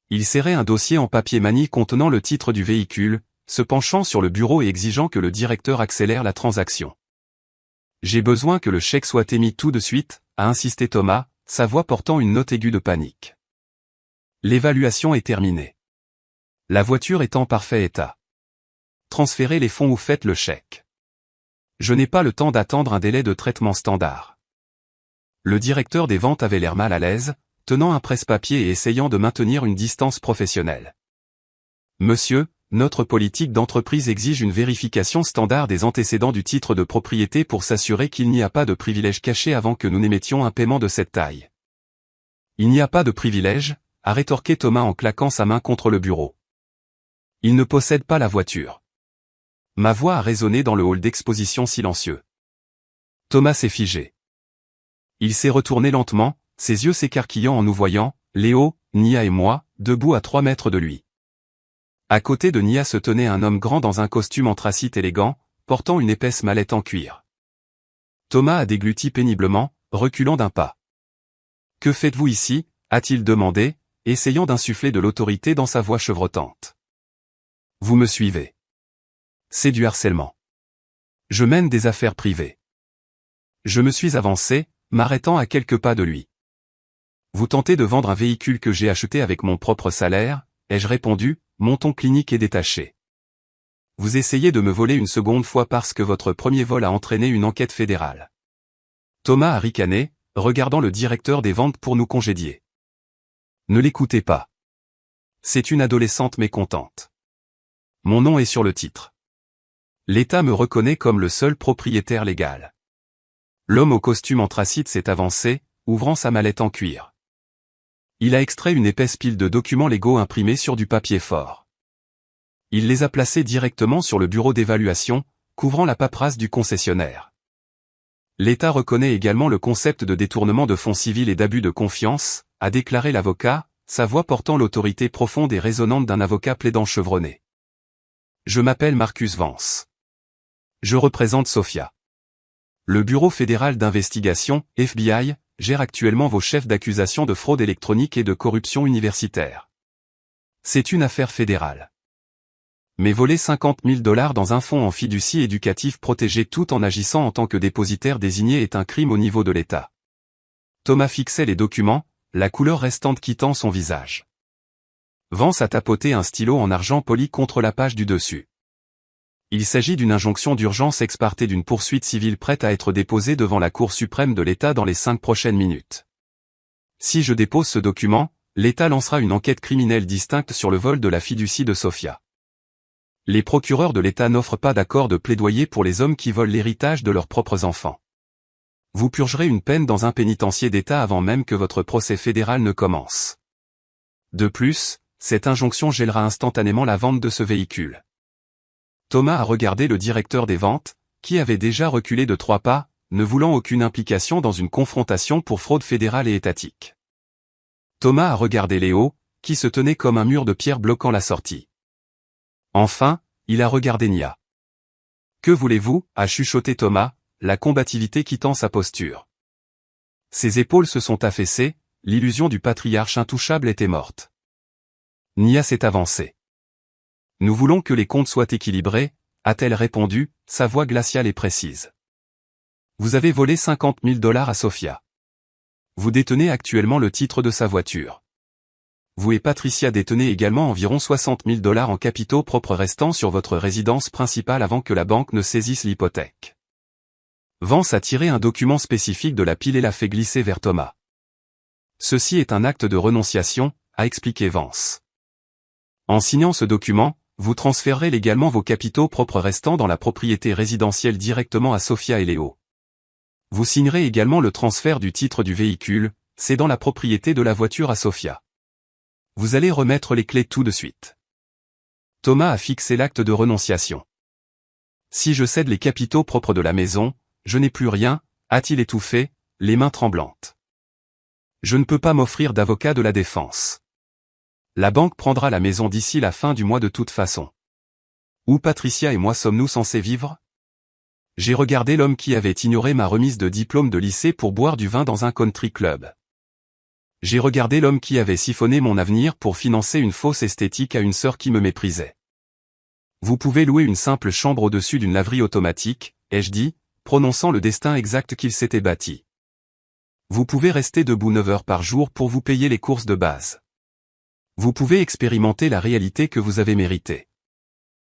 Speaker 1: Il serrait un dossier en papier manie contenant le titre du véhicule, se penchant sur le bureau et exigeant que le directeur accélère la transaction. « J'ai besoin que le chèque soit émis tout de suite », a insisté Thomas, sa voix portant une note aiguë de panique. L'évaluation est terminée. La voiture est en parfait état. Transférez les fonds ou faites le chèque. Je n'ai pas le temps d'attendre un délai de traitement standard. Le directeur des ventes avait l'air mal à l'aise, tenant un presse-papier et essayant de maintenir une distance professionnelle. Monsieur, notre politique d'entreprise exige une vérification standard des antécédents du titre de propriété pour s'assurer qu'il n'y a pas de privilège caché avant que nous n'émettions un paiement de cette taille. Il n'y a pas de privilège, a rétorqué Thomas en claquant sa main contre le bureau. Il ne possède pas la voiture. Ma voix a résonné dans le hall d'exposition silencieux. Thomas s'est figé. Il s'est retourné lentement, ses yeux s'écarquillant en nous voyant, Léo, Nia et moi, debout à 3 mètres de lui. À côté de Nia se tenait un homme grand dans un costume anthracite élégant, portant une épaisse mallette en cuir. Thomas a dégluti péniblement, reculant d'un pas. « Que faites-vous ici » a-t-il demandé, essayant d'insuffler de l'autorité dans sa voix chevrotante. « Vous me suivez. C'est du harcèlement. Je mène des affaires privées. » Je me suis avancé, m'arrêtant à quelques pas de lui. « Vous tentez de vendre un véhicule que j'ai acheté avec mon propre salaire » ai-je répondu, mon ton clinique et détaché. « Vous essayez de me voler une seconde fois parce que votre premier vol a entraîné une enquête fédérale. » Thomas a ricané, regardant le directeur des ventes pour nous congédier. « Ne l'écoutez pas. C'est une adolescente mécontente. Mon nom est sur le titre. L'État me reconnaît comme le seul propriétaire légal. » L'homme au costume anthracite s'est avancé, ouvrant sa mallette en cuir. Il a extrait une épaisse pile de documents légaux imprimés sur du papier fort. Il les a placés directement sur le bureau d'évaluation, couvrant la paperasse du concessionnaire. L'État reconnaît également le concept de détournement de fonds civils et d'abus de confiance, a déclaré l'avocat, sa voix portant l'autorité profonde et résonante d'un avocat plaidant chevronné. Je m'appelle Marcus Vance. Je représente Sophia. Le Bureau fédéral d'investigation, FBI, gère actuellement vos chefs d'accusation de fraude électronique et de corruption universitaire. C'est une affaire fédérale. Mais voler 50 000 $ dans un fonds en fiducie éducatif protégé tout en agissant en tant que dépositaire désigné est un crime au niveau de l'État. Thomas fixait les documents, la couleur restante quittant son visage. Vance a tapoté un stylo en argent poli contre la page du dessus. Il s'agit d'une injonction d'urgence expartée d'une poursuite civile prête à être déposée devant la Cour suprême de l'État dans les 5 prochaines minutes. Si je dépose ce document, l'État lancera une enquête criminelle distincte sur le vol de la fiducie de Sophia. Les procureurs de l'État n'offrent pas d'accord de plaidoyer pour les hommes qui volent l'héritage de leurs propres enfants. Vous purgerez une peine dans un pénitencier d'État avant même que votre procès fédéral ne commence. De plus, cette injonction gèlera instantanément la vente de ce véhicule. Thomas a regardé le directeur des ventes, qui avait déjà reculé de 3 pas, ne voulant aucune implication dans une confrontation pour fraude fédérale et étatique. Thomas a regardé Léo, qui se tenait comme un mur de pierre bloquant la sortie. Enfin, il a regardé Nia. « Que voulez-vous » a chuchoté Thomas, la combativité quittant sa posture. Ses épaules se sont affaissées, l'illusion du patriarche intouchable était morte. Nia s'est avancée. « Nous voulons que les comptes soient équilibrés », a-t-elle répondu, sa voix glaciale et précise. « Vous avez volé 50 000 $ à Sofia. Vous détenez actuellement le titre de sa voiture. Vous et Patricia détenez également environ 60 000 $ en capitaux propres restant sur votre résidence principale avant que la banque ne saisisse l'hypothèque. » Vance a tiré un document spécifique de la pile et l'a fait glisser vers Thomas. « Ceci est un acte de renonciation », a expliqué Vance. En signant ce document, vous transférerez légalement vos capitaux propres restants dans la propriété résidentielle directement à Sofia et Léo. Vous signerez également le transfert du titre du véhicule, cédant la propriété de la voiture à Sofia. Vous allez remettre les clés tout de suite. Thomas a fixé l'acte de renonciation. Si je cède les capitaux propres de la maison, je n'ai plus rien, a-t-il étouffé, les mains tremblantes. Je ne peux pas m'offrir d'avocat de la défense. La banque prendra la maison d'ici la fin du mois de toute façon. Où Patricia et moi sommes-nous censés vivre? J'ai regardé l'homme qui avait ignoré ma remise de diplôme de lycée pour boire du vin dans un country club. J'ai regardé l'homme qui avait siphonné mon avenir pour financer une fausse esthétique à une sœur qui me méprisait. Vous pouvez louer une simple chambre au-dessus d'une laverie automatique, ai-je dit, prononçant le destin exact qu'il s'était bâti. Vous pouvez rester debout 9 heures par jour pour vous payer les courses de base. Vous pouvez expérimenter la réalité que vous avez méritée.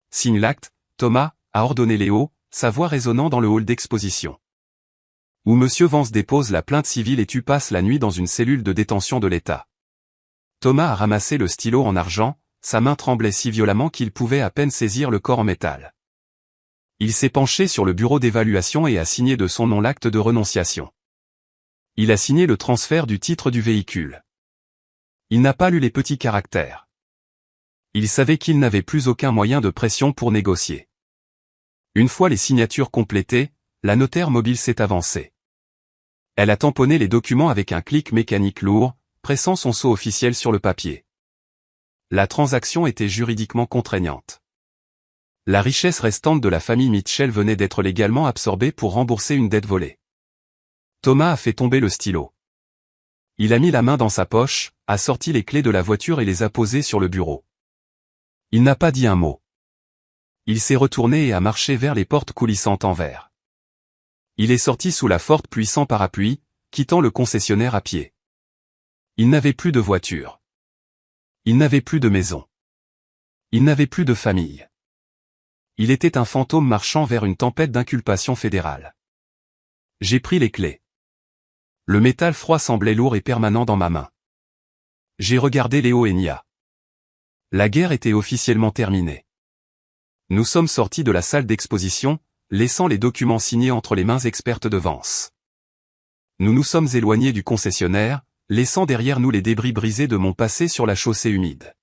Speaker 1: Signe l'acte, Thomas, a ordonné Léo, sa voix résonnant dans le hall d'exposition. Où Monsieur Vance dépose la plainte civile et tu passes la nuit dans une cellule de détention de l'État. Thomas a ramassé le stylo en argent, sa main tremblait si violemment qu'il pouvait à peine saisir le corps en métal. Il s'est penché sur le bureau d'évaluation et a signé de son nom l'acte de renonciation. Il a signé le transfert du titre du véhicule. Il n'a pas lu les petits caractères. Il savait qu'il n'avait plus aucun moyen de pression pour négocier. Une fois les signatures complétées, la notaire mobile s'est avancée. Elle a tamponné les documents avec un clic mécanique lourd, pressant son sceau officiel sur le papier. La transaction était juridiquement contraignante. La richesse restante de la famille Mitchell venait d'être légalement absorbée pour rembourser une dette volée. Thomas a fait tomber le stylo. Il a mis la main dans sa poche, a sorti les clés de la voiture et les a posées sur le bureau. Il n'a pas dit un mot. Il s'est retourné et a marché vers les portes coulissantes en verre. Il est sorti sous la forte pluie sans parapluie, quittant le concessionnaire à pied. Il n'avait plus de voiture. Il n'avait plus de maison. Il n'avait plus de famille. Il était un fantôme marchant vers une tempête d'inculpation fédérale. J'ai pris les clés. Le métal froid semblait lourd et permanent dans ma main. J'ai regardé Léo et Nia. La guerre était officiellement terminée. Nous sommes sortis de la salle d'exposition, laissant les documents signés entre les mains expertes de Vance. Nous nous sommes éloignés du concessionnaire, laissant derrière nous les débris brisés de mon passé sur la chaussée humide.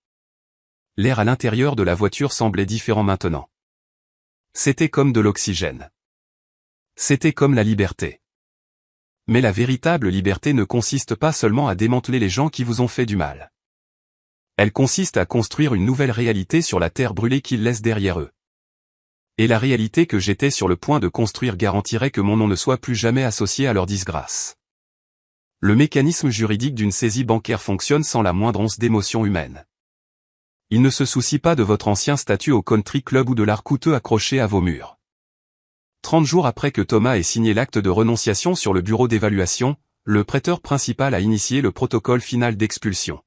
Speaker 1: L'air à l'intérieur de la voiture semblait différent maintenant. C'était comme de l'oxygène. C'était comme la liberté. Mais la véritable liberté ne consiste pas seulement à démanteler les gens qui vous ont fait du mal. Elle consiste à construire une nouvelle réalité sur la terre brûlée qu'ils laissent derrière eux. Et la réalité que j'étais sur le point de construire garantirait que mon nom ne soit plus jamais associé à leur disgrâce. Le mécanisme juridique d'une saisie bancaire fonctionne sans la moindre once d'émotion humaine. Il ne se soucie pas de votre ancien statut au country club ou de l'art coûteux accroché à vos murs. 30 jours après que Thomas ait signé l'acte de renonciation sur le bureau d'évaluation, le prêteur principal a initié le protocole final d'expulsion.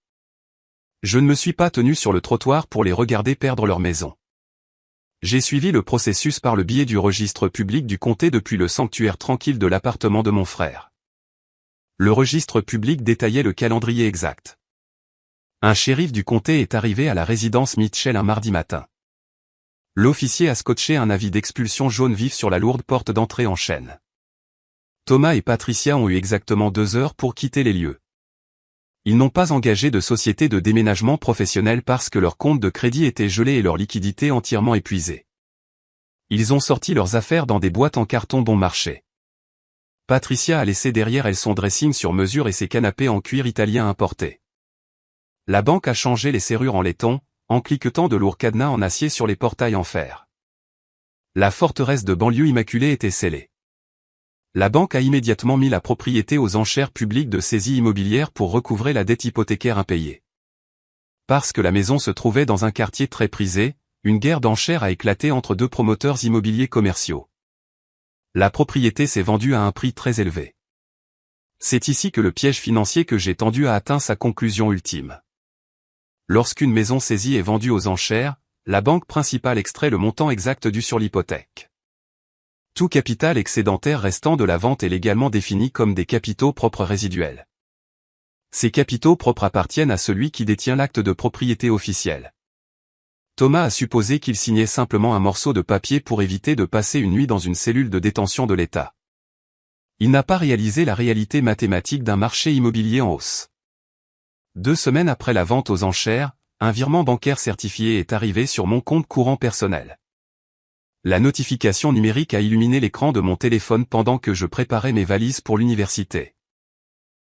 Speaker 1: Je ne me suis pas tenu sur le trottoir pour les regarder perdre leur maison. J'ai suivi le processus par le biais du registre public du comté depuis le sanctuaire tranquille de l'appartement de mon frère. Le registre public détaillait le calendrier exact. Un shérif du comté est arrivé à la résidence Mitchell un mardi matin. L'officier a scotché un avis d'expulsion jaune vif sur la lourde porte d'entrée en chêne. Thomas et Patricia ont eu exactement 2 heures pour quitter les lieux. Ils n'ont pas engagé de société de déménagement professionnel parce que leur compte de crédit était gelé et leur liquidité entièrement épuisée. Ils ont sorti leurs affaires dans des boîtes en carton bon marché. Patricia a laissé derrière elle son dressing sur mesure et ses canapés en cuir italien importé. La banque a changé les serrures en laiton, en cliquetant de lourds cadenas en acier sur les portails en fer. La forteresse de banlieue immaculée était scellée. La banque a immédiatement mis la propriété aux enchères publiques de saisie immobilière pour recouvrer la dette hypothécaire impayée. Parce que la maison se trouvait dans un quartier très prisé, une guerre d'enchères a éclaté entre 2 promoteurs immobiliers commerciaux. La propriété s'est vendue à un prix très élevé. C'est ici que le piège financier que j'ai tendu a atteint sa conclusion ultime. Lorsqu'une maison saisie est vendue aux enchères, la banque principale extrait le montant exact dû sur l'hypothèque. Tout capital excédentaire restant de la vente est légalement défini comme des capitaux propres résiduels. Ces capitaux propres appartiennent à celui qui détient l'acte de propriété officiel. Thomas a supposé qu'il signait simplement un morceau de papier pour éviter de passer une nuit dans une cellule de détention de l'État. Il n'a pas réalisé la réalité mathématique d'un marché immobilier en hausse. 2 semaines après la vente aux enchères, un virement bancaire certifié est arrivé sur mon compte courant personnel. La notification numérique a illuminé l'écran de mon téléphone pendant que je préparais mes valises pour l'université.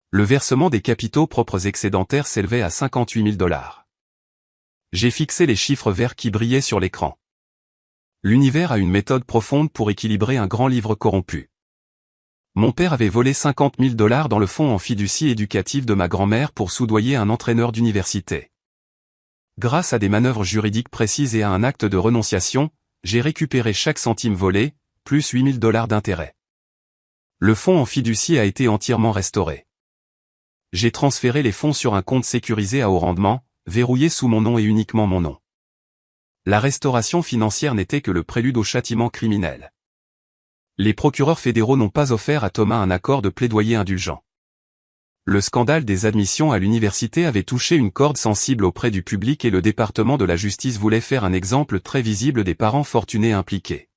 Speaker 1: Le versement des capitaux propres excédentaires s'élevait à 58 000 $. J'ai fixé les chiffres verts qui brillaient sur l'écran. L'univers a une méthode profonde pour équilibrer un grand livre corrompu. Mon père avait volé 50 000 $ dans le fonds en fiducie éducatif de ma grand-mère pour soudoyer un entraîneur d'université. Grâce à des manœuvres juridiques précises et à un acte de renonciation, j'ai récupéré chaque centime volé, plus 8 000 $ d'intérêt. Le fonds en fiducie a été entièrement restauré. J'ai transféré les fonds sur un compte sécurisé à haut rendement, verrouillé sous mon nom et uniquement mon nom. La restauration financière n'était que le prélude au châtiment criminel. Les procureurs fédéraux n'ont pas offert à Thomas un accord de plaidoyer indulgent. Le scandale des admissions à l'université avait touché une corde sensible auprès du public et le département de la justice voulait faire un exemple très visible des parents fortunés impliqués.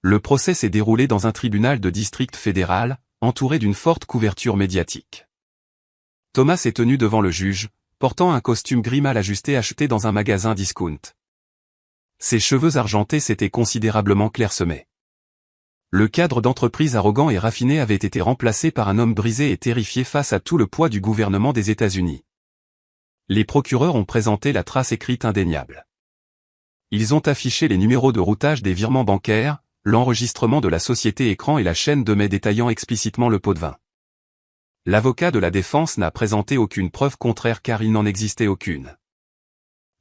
Speaker 1: Le procès s'est déroulé dans un tribunal de district fédéral, entouré d'une forte couverture médiatique. Thomas s'est tenu devant le juge, portant un costume gris mal ajusté acheté dans un magasin discount. Ses cheveux argentés s'étaient considérablement clairsemés. Le cadre d'entreprise arrogant et raffiné avait été remplacé par un homme brisé et terrifié face à tout le poids du gouvernement des États-Unis. Les procureurs ont présenté la trace écrite indéniable. Ils ont affiché les numéros de routage des virements bancaires, l'enregistrement de la société écran et la chaîne de mai détaillant explicitement le pot de vin. L'avocat de la défense n'a présenté aucune preuve contraire car il n'en existait aucune.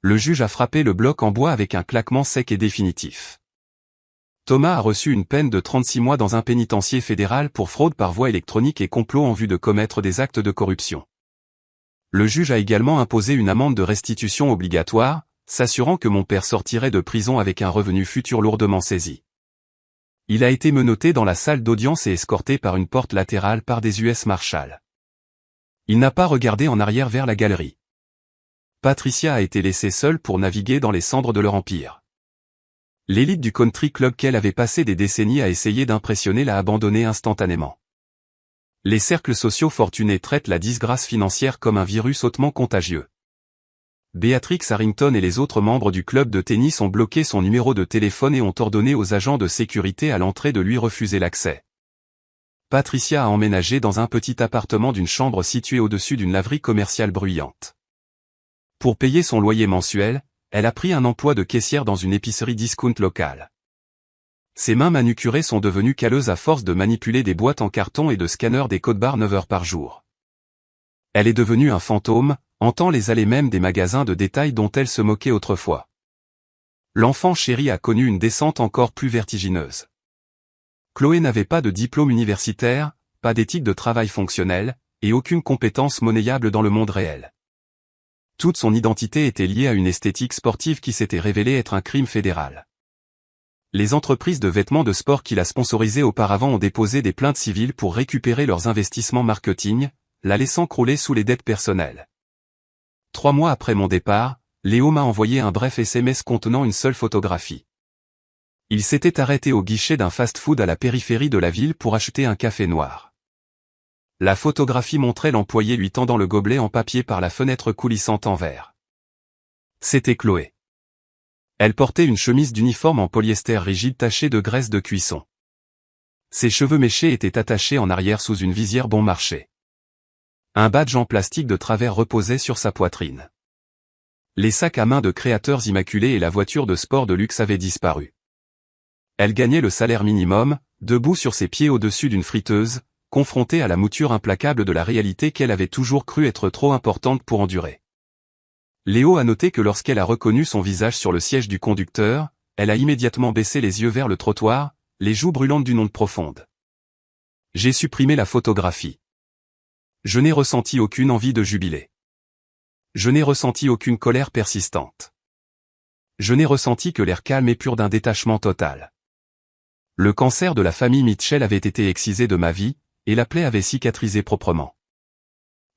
Speaker 1: Le juge a frappé le bloc en bois avec un claquement sec et définitif. Thomas a reçu une peine de 36 mois dans un pénitencier fédéral pour fraude par voie électronique et complot en vue de commettre des actes de corruption. Le juge a également imposé une amende de restitution obligatoire, s'assurant que mon père sortirait de prison avec un revenu futur lourdement saisi. Il a été menotté dans la salle d'audience et escorté par une porte latérale par des US Marshals. Il n'a pas regardé en arrière vers la galerie. Patricia a été laissée seule pour naviguer dans les cendres de leur empire. L'élite du country club qu'elle avait passé des décennies à essayer d'impressionner l'a abandonnée instantanément. Les cercles sociaux fortunés traitent la disgrâce financière comme un virus hautement contagieux. Beatrix Harrington et les autres membres du club de tennis ont bloqué son numéro de téléphone et ont ordonné aux agents de sécurité à l'entrée de lui refuser l'accès. Patricia a emménagé dans un petit appartement d'une chambre située au-dessus d'une laverie commerciale bruyante. Pour payer son loyer mensuel, elle a pris un emploi de caissière dans une épicerie discount locale. Ses mains manucurées sont devenues calleuses à force de manipuler des boîtes en carton et de scanners des codes barres 9 heures par jour. Elle est devenue un fantôme, hantant les allées mêmes des magasins de détail dont elle se moquait autrefois. L'enfant chéri a connu une descente encore plus vertigineuse. Chloé n'avait pas de diplôme universitaire, pas d'éthique de travail fonctionnelle, et aucune compétence monnayable dans le monde réel. Toute son identité était liée à une esthétique sportive qui s'était révélée être un crime fédéral. Les entreprises de vêtements de sport qui la sponsorisaient auparavant ont déposé des plaintes civiles pour récupérer leurs investissements marketing, la laissant crouler sous les dettes personnelles. 3 mois après mon départ, Léo m'a envoyé un bref SMS contenant une seule photographie. Il s'était arrêté au guichet d'un fast-food à la périphérie de la ville pour acheter un café noir. La photographie montrait l'employé lui tendant le gobelet en papier par la fenêtre coulissante en verre. C'était Chloé. Elle portait une chemise d'uniforme en polyester rigide tachée de graisse de cuisson. Ses cheveux méchés étaient attachés en arrière sous une visière bon marché. Un badge en plastique de travers reposait sur sa poitrine. Les sacs à main de créateurs immaculés et la voiture de sport de luxe avaient disparu. Elle gagnait le salaire minimum, debout sur ses pieds au-dessus d'une friteuse, confrontée à la mouture implacable de la réalité qu'elle avait toujours cru être trop importante pour endurer. Léo a noté que lorsqu'elle a reconnu son visage sur le siège du conducteur, elle a immédiatement baissé les yeux vers le trottoir, les joues brûlantes d'une onde profonde. J'ai supprimé la photographie. Je n'ai ressenti aucune envie de jubiler. Je n'ai ressenti aucune colère persistante. Je n'ai ressenti que l'air calme et pur d'un détachement total. Le cancer de la famille Mitchell avait été excisé de ma vie, et la plaie avait cicatrisé proprement.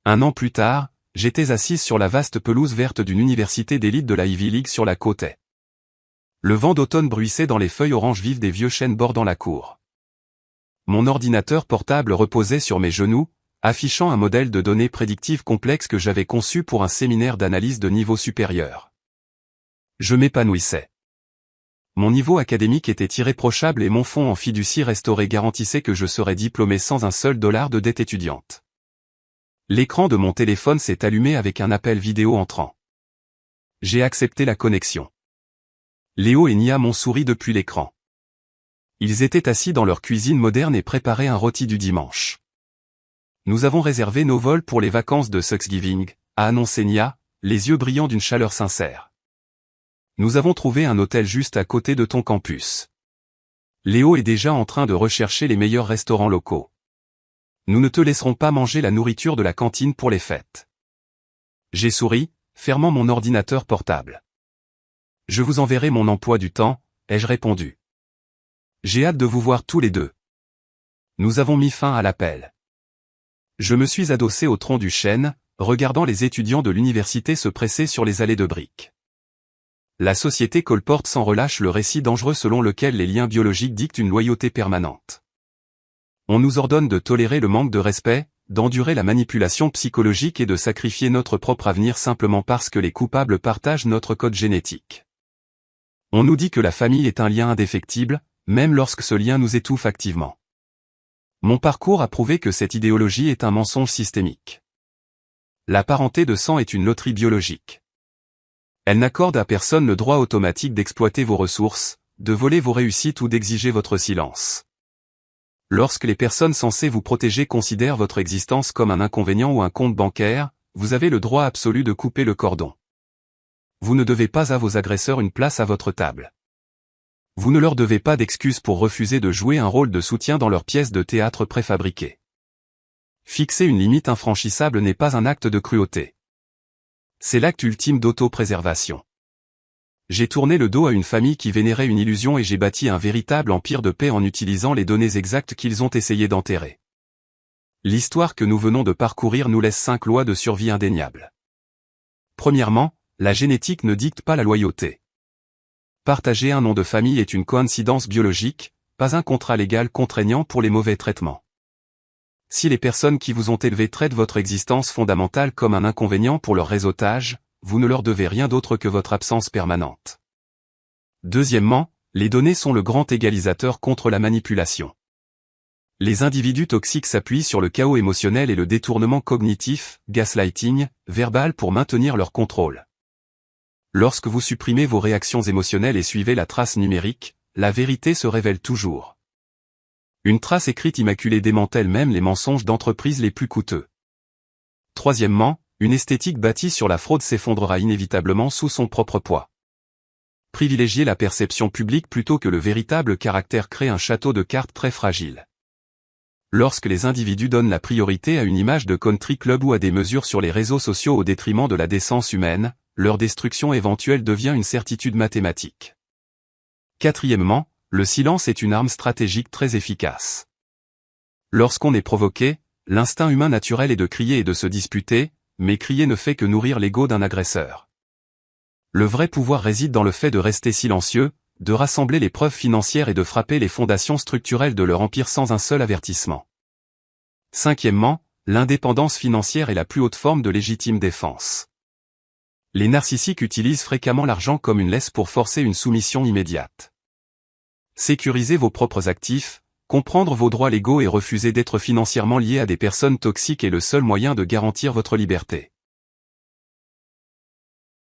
Speaker 1: 1 an plus tard, j'étais assise sur la vaste pelouse verte d'une université d'élite de la Ivy League sur la côte est. Le vent d'automne bruissait dans les feuilles orange vives des vieux chênes bordant la cour. Mon ordinateur portable reposait sur mes genoux, affichant un modèle de données prédictives complexe que j'avais conçu pour un séminaire d'analyse de niveau supérieur. Je m'épanouissais. Mon niveau académique était irréprochable et mon fonds en fiducie restauré garantissait que je serais diplômé sans un seul dollar de dette étudiante. L'écran de mon téléphone s'est allumé avec un appel vidéo entrant. J'ai accepté la connexion. Léo et Nia m'ont souri depuis l'écran. Ils étaient assis dans leur cuisine moderne et préparaient un rôti du dimanche. Nous avons réservé nos vols pour les vacances de Thanksgiving, a annoncé Nia, les yeux brillants d'une chaleur sincère. Nous avons trouvé un hôtel juste à côté de ton campus. Léo est déjà en train de rechercher les meilleurs restaurants locaux. Nous ne te laisserons pas manger la nourriture de la cantine pour les fêtes. J'ai souri, fermant mon ordinateur portable. Je vous enverrai mon emploi du temps, ai-je répondu. J'ai hâte de vous voir tous les deux. Nous avons mis fin à l'appel. Je me suis adossé au tronc du chêne, regardant les étudiants de l'université se presser sur les allées de briques. La société colporte sans relâche le récit dangereux selon lequel les liens biologiques dictent une loyauté permanente. On nous ordonne de tolérer le manque de respect, d'endurer la manipulation psychologique et de sacrifier notre propre avenir simplement parce que les coupables partagent notre code génétique. On nous dit que la famille est un lien indéfectible, même lorsque ce lien nous étouffe activement. Mon parcours a prouvé que cette idéologie est un mensonge systémique. La parenté de sang est une loterie biologique. Elle n'accorde à personne le droit automatique d'exploiter vos ressources, de voler vos réussites ou d'exiger votre silence. Lorsque les personnes censées vous protéger considèrent votre existence comme un inconvénient ou un compte bancaire, vous avez le droit absolu de couper le cordon. Vous ne devez pas à vos agresseurs une place à votre table. Vous ne leur devez pas d'excuses pour refuser de jouer un rôle de soutien dans leur pièce de théâtre préfabriquée. Fixer une limite infranchissable n'est pas un acte de cruauté. C'est l'acte ultime d'auto-préservation. J'ai tourné le dos à une famille qui vénérait une illusion et j'ai bâti un véritable empire de paix en utilisant les données exactes qu'ils ont essayé d'enterrer. L'histoire que nous venons de parcourir nous laisse 5 lois de survie indéniables. Premièrement, la génétique ne dicte pas la loyauté. Partager un nom de famille est une coïncidence biologique, pas un contrat légal contraignant pour les mauvais traitements. Si les personnes qui vous ont élevé traitent votre existence fondamentale comme un inconvénient pour leur réseautage, vous ne leur devez rien d'autre que votre absence permanente. Deuxièmement, les données sont le grand égalisateur contre la manipulation. Les individus toxiques s'appuient sur le chaos émotionnel et le détournement cognitif, gaslighting, verbal pour maintenir leur contrôle. Lorsque vous supprimez vos réactions émotionnelles et suivez la trace numérique, la vérité se révèle toujours. Une trace écrite immaculée démantèle même les mensonges d'entreprise les plus coûteux. Troisièmement, une esthétique bâtie sur la fraude s'effondrera inévitablement sous son propre poids. Privilégier la perception publique plutôt que le véritable caractère crée un château de cartes très fragile. Lorsque les individus donnent la priorité à une image de country club ou à des mesures sur les réseaux sociaux au détriment de la décence humaine, leur destruction éventuelle devient une certitude mathématique. Quatrièmement, le silence est une arme stratégique très efficace. Lorsqu'on est provoqué, l'instinct humain naturel est de crier et de se disputer, mais crier ne fait que nourrir l'ego d'un agresseur. Le vrai pouvoir réside dans le fait de rester silencieux, de rassembler les preuves financières et de frapper les fondations structurelles de leur empire sans un seul avertissement. Cinquièmement, l'indépendance financière est la plus haute forme de légitime défense. Les narcissiques utilisent fréquemment l'argent comme une laisse pour forcer une soumission immédiate. Sécuriser vos propres actifs, comprendre vos droits légaux et refuser d'être financièrement lié à des personnes toxiques est le seul moyen de garantir votre liberté.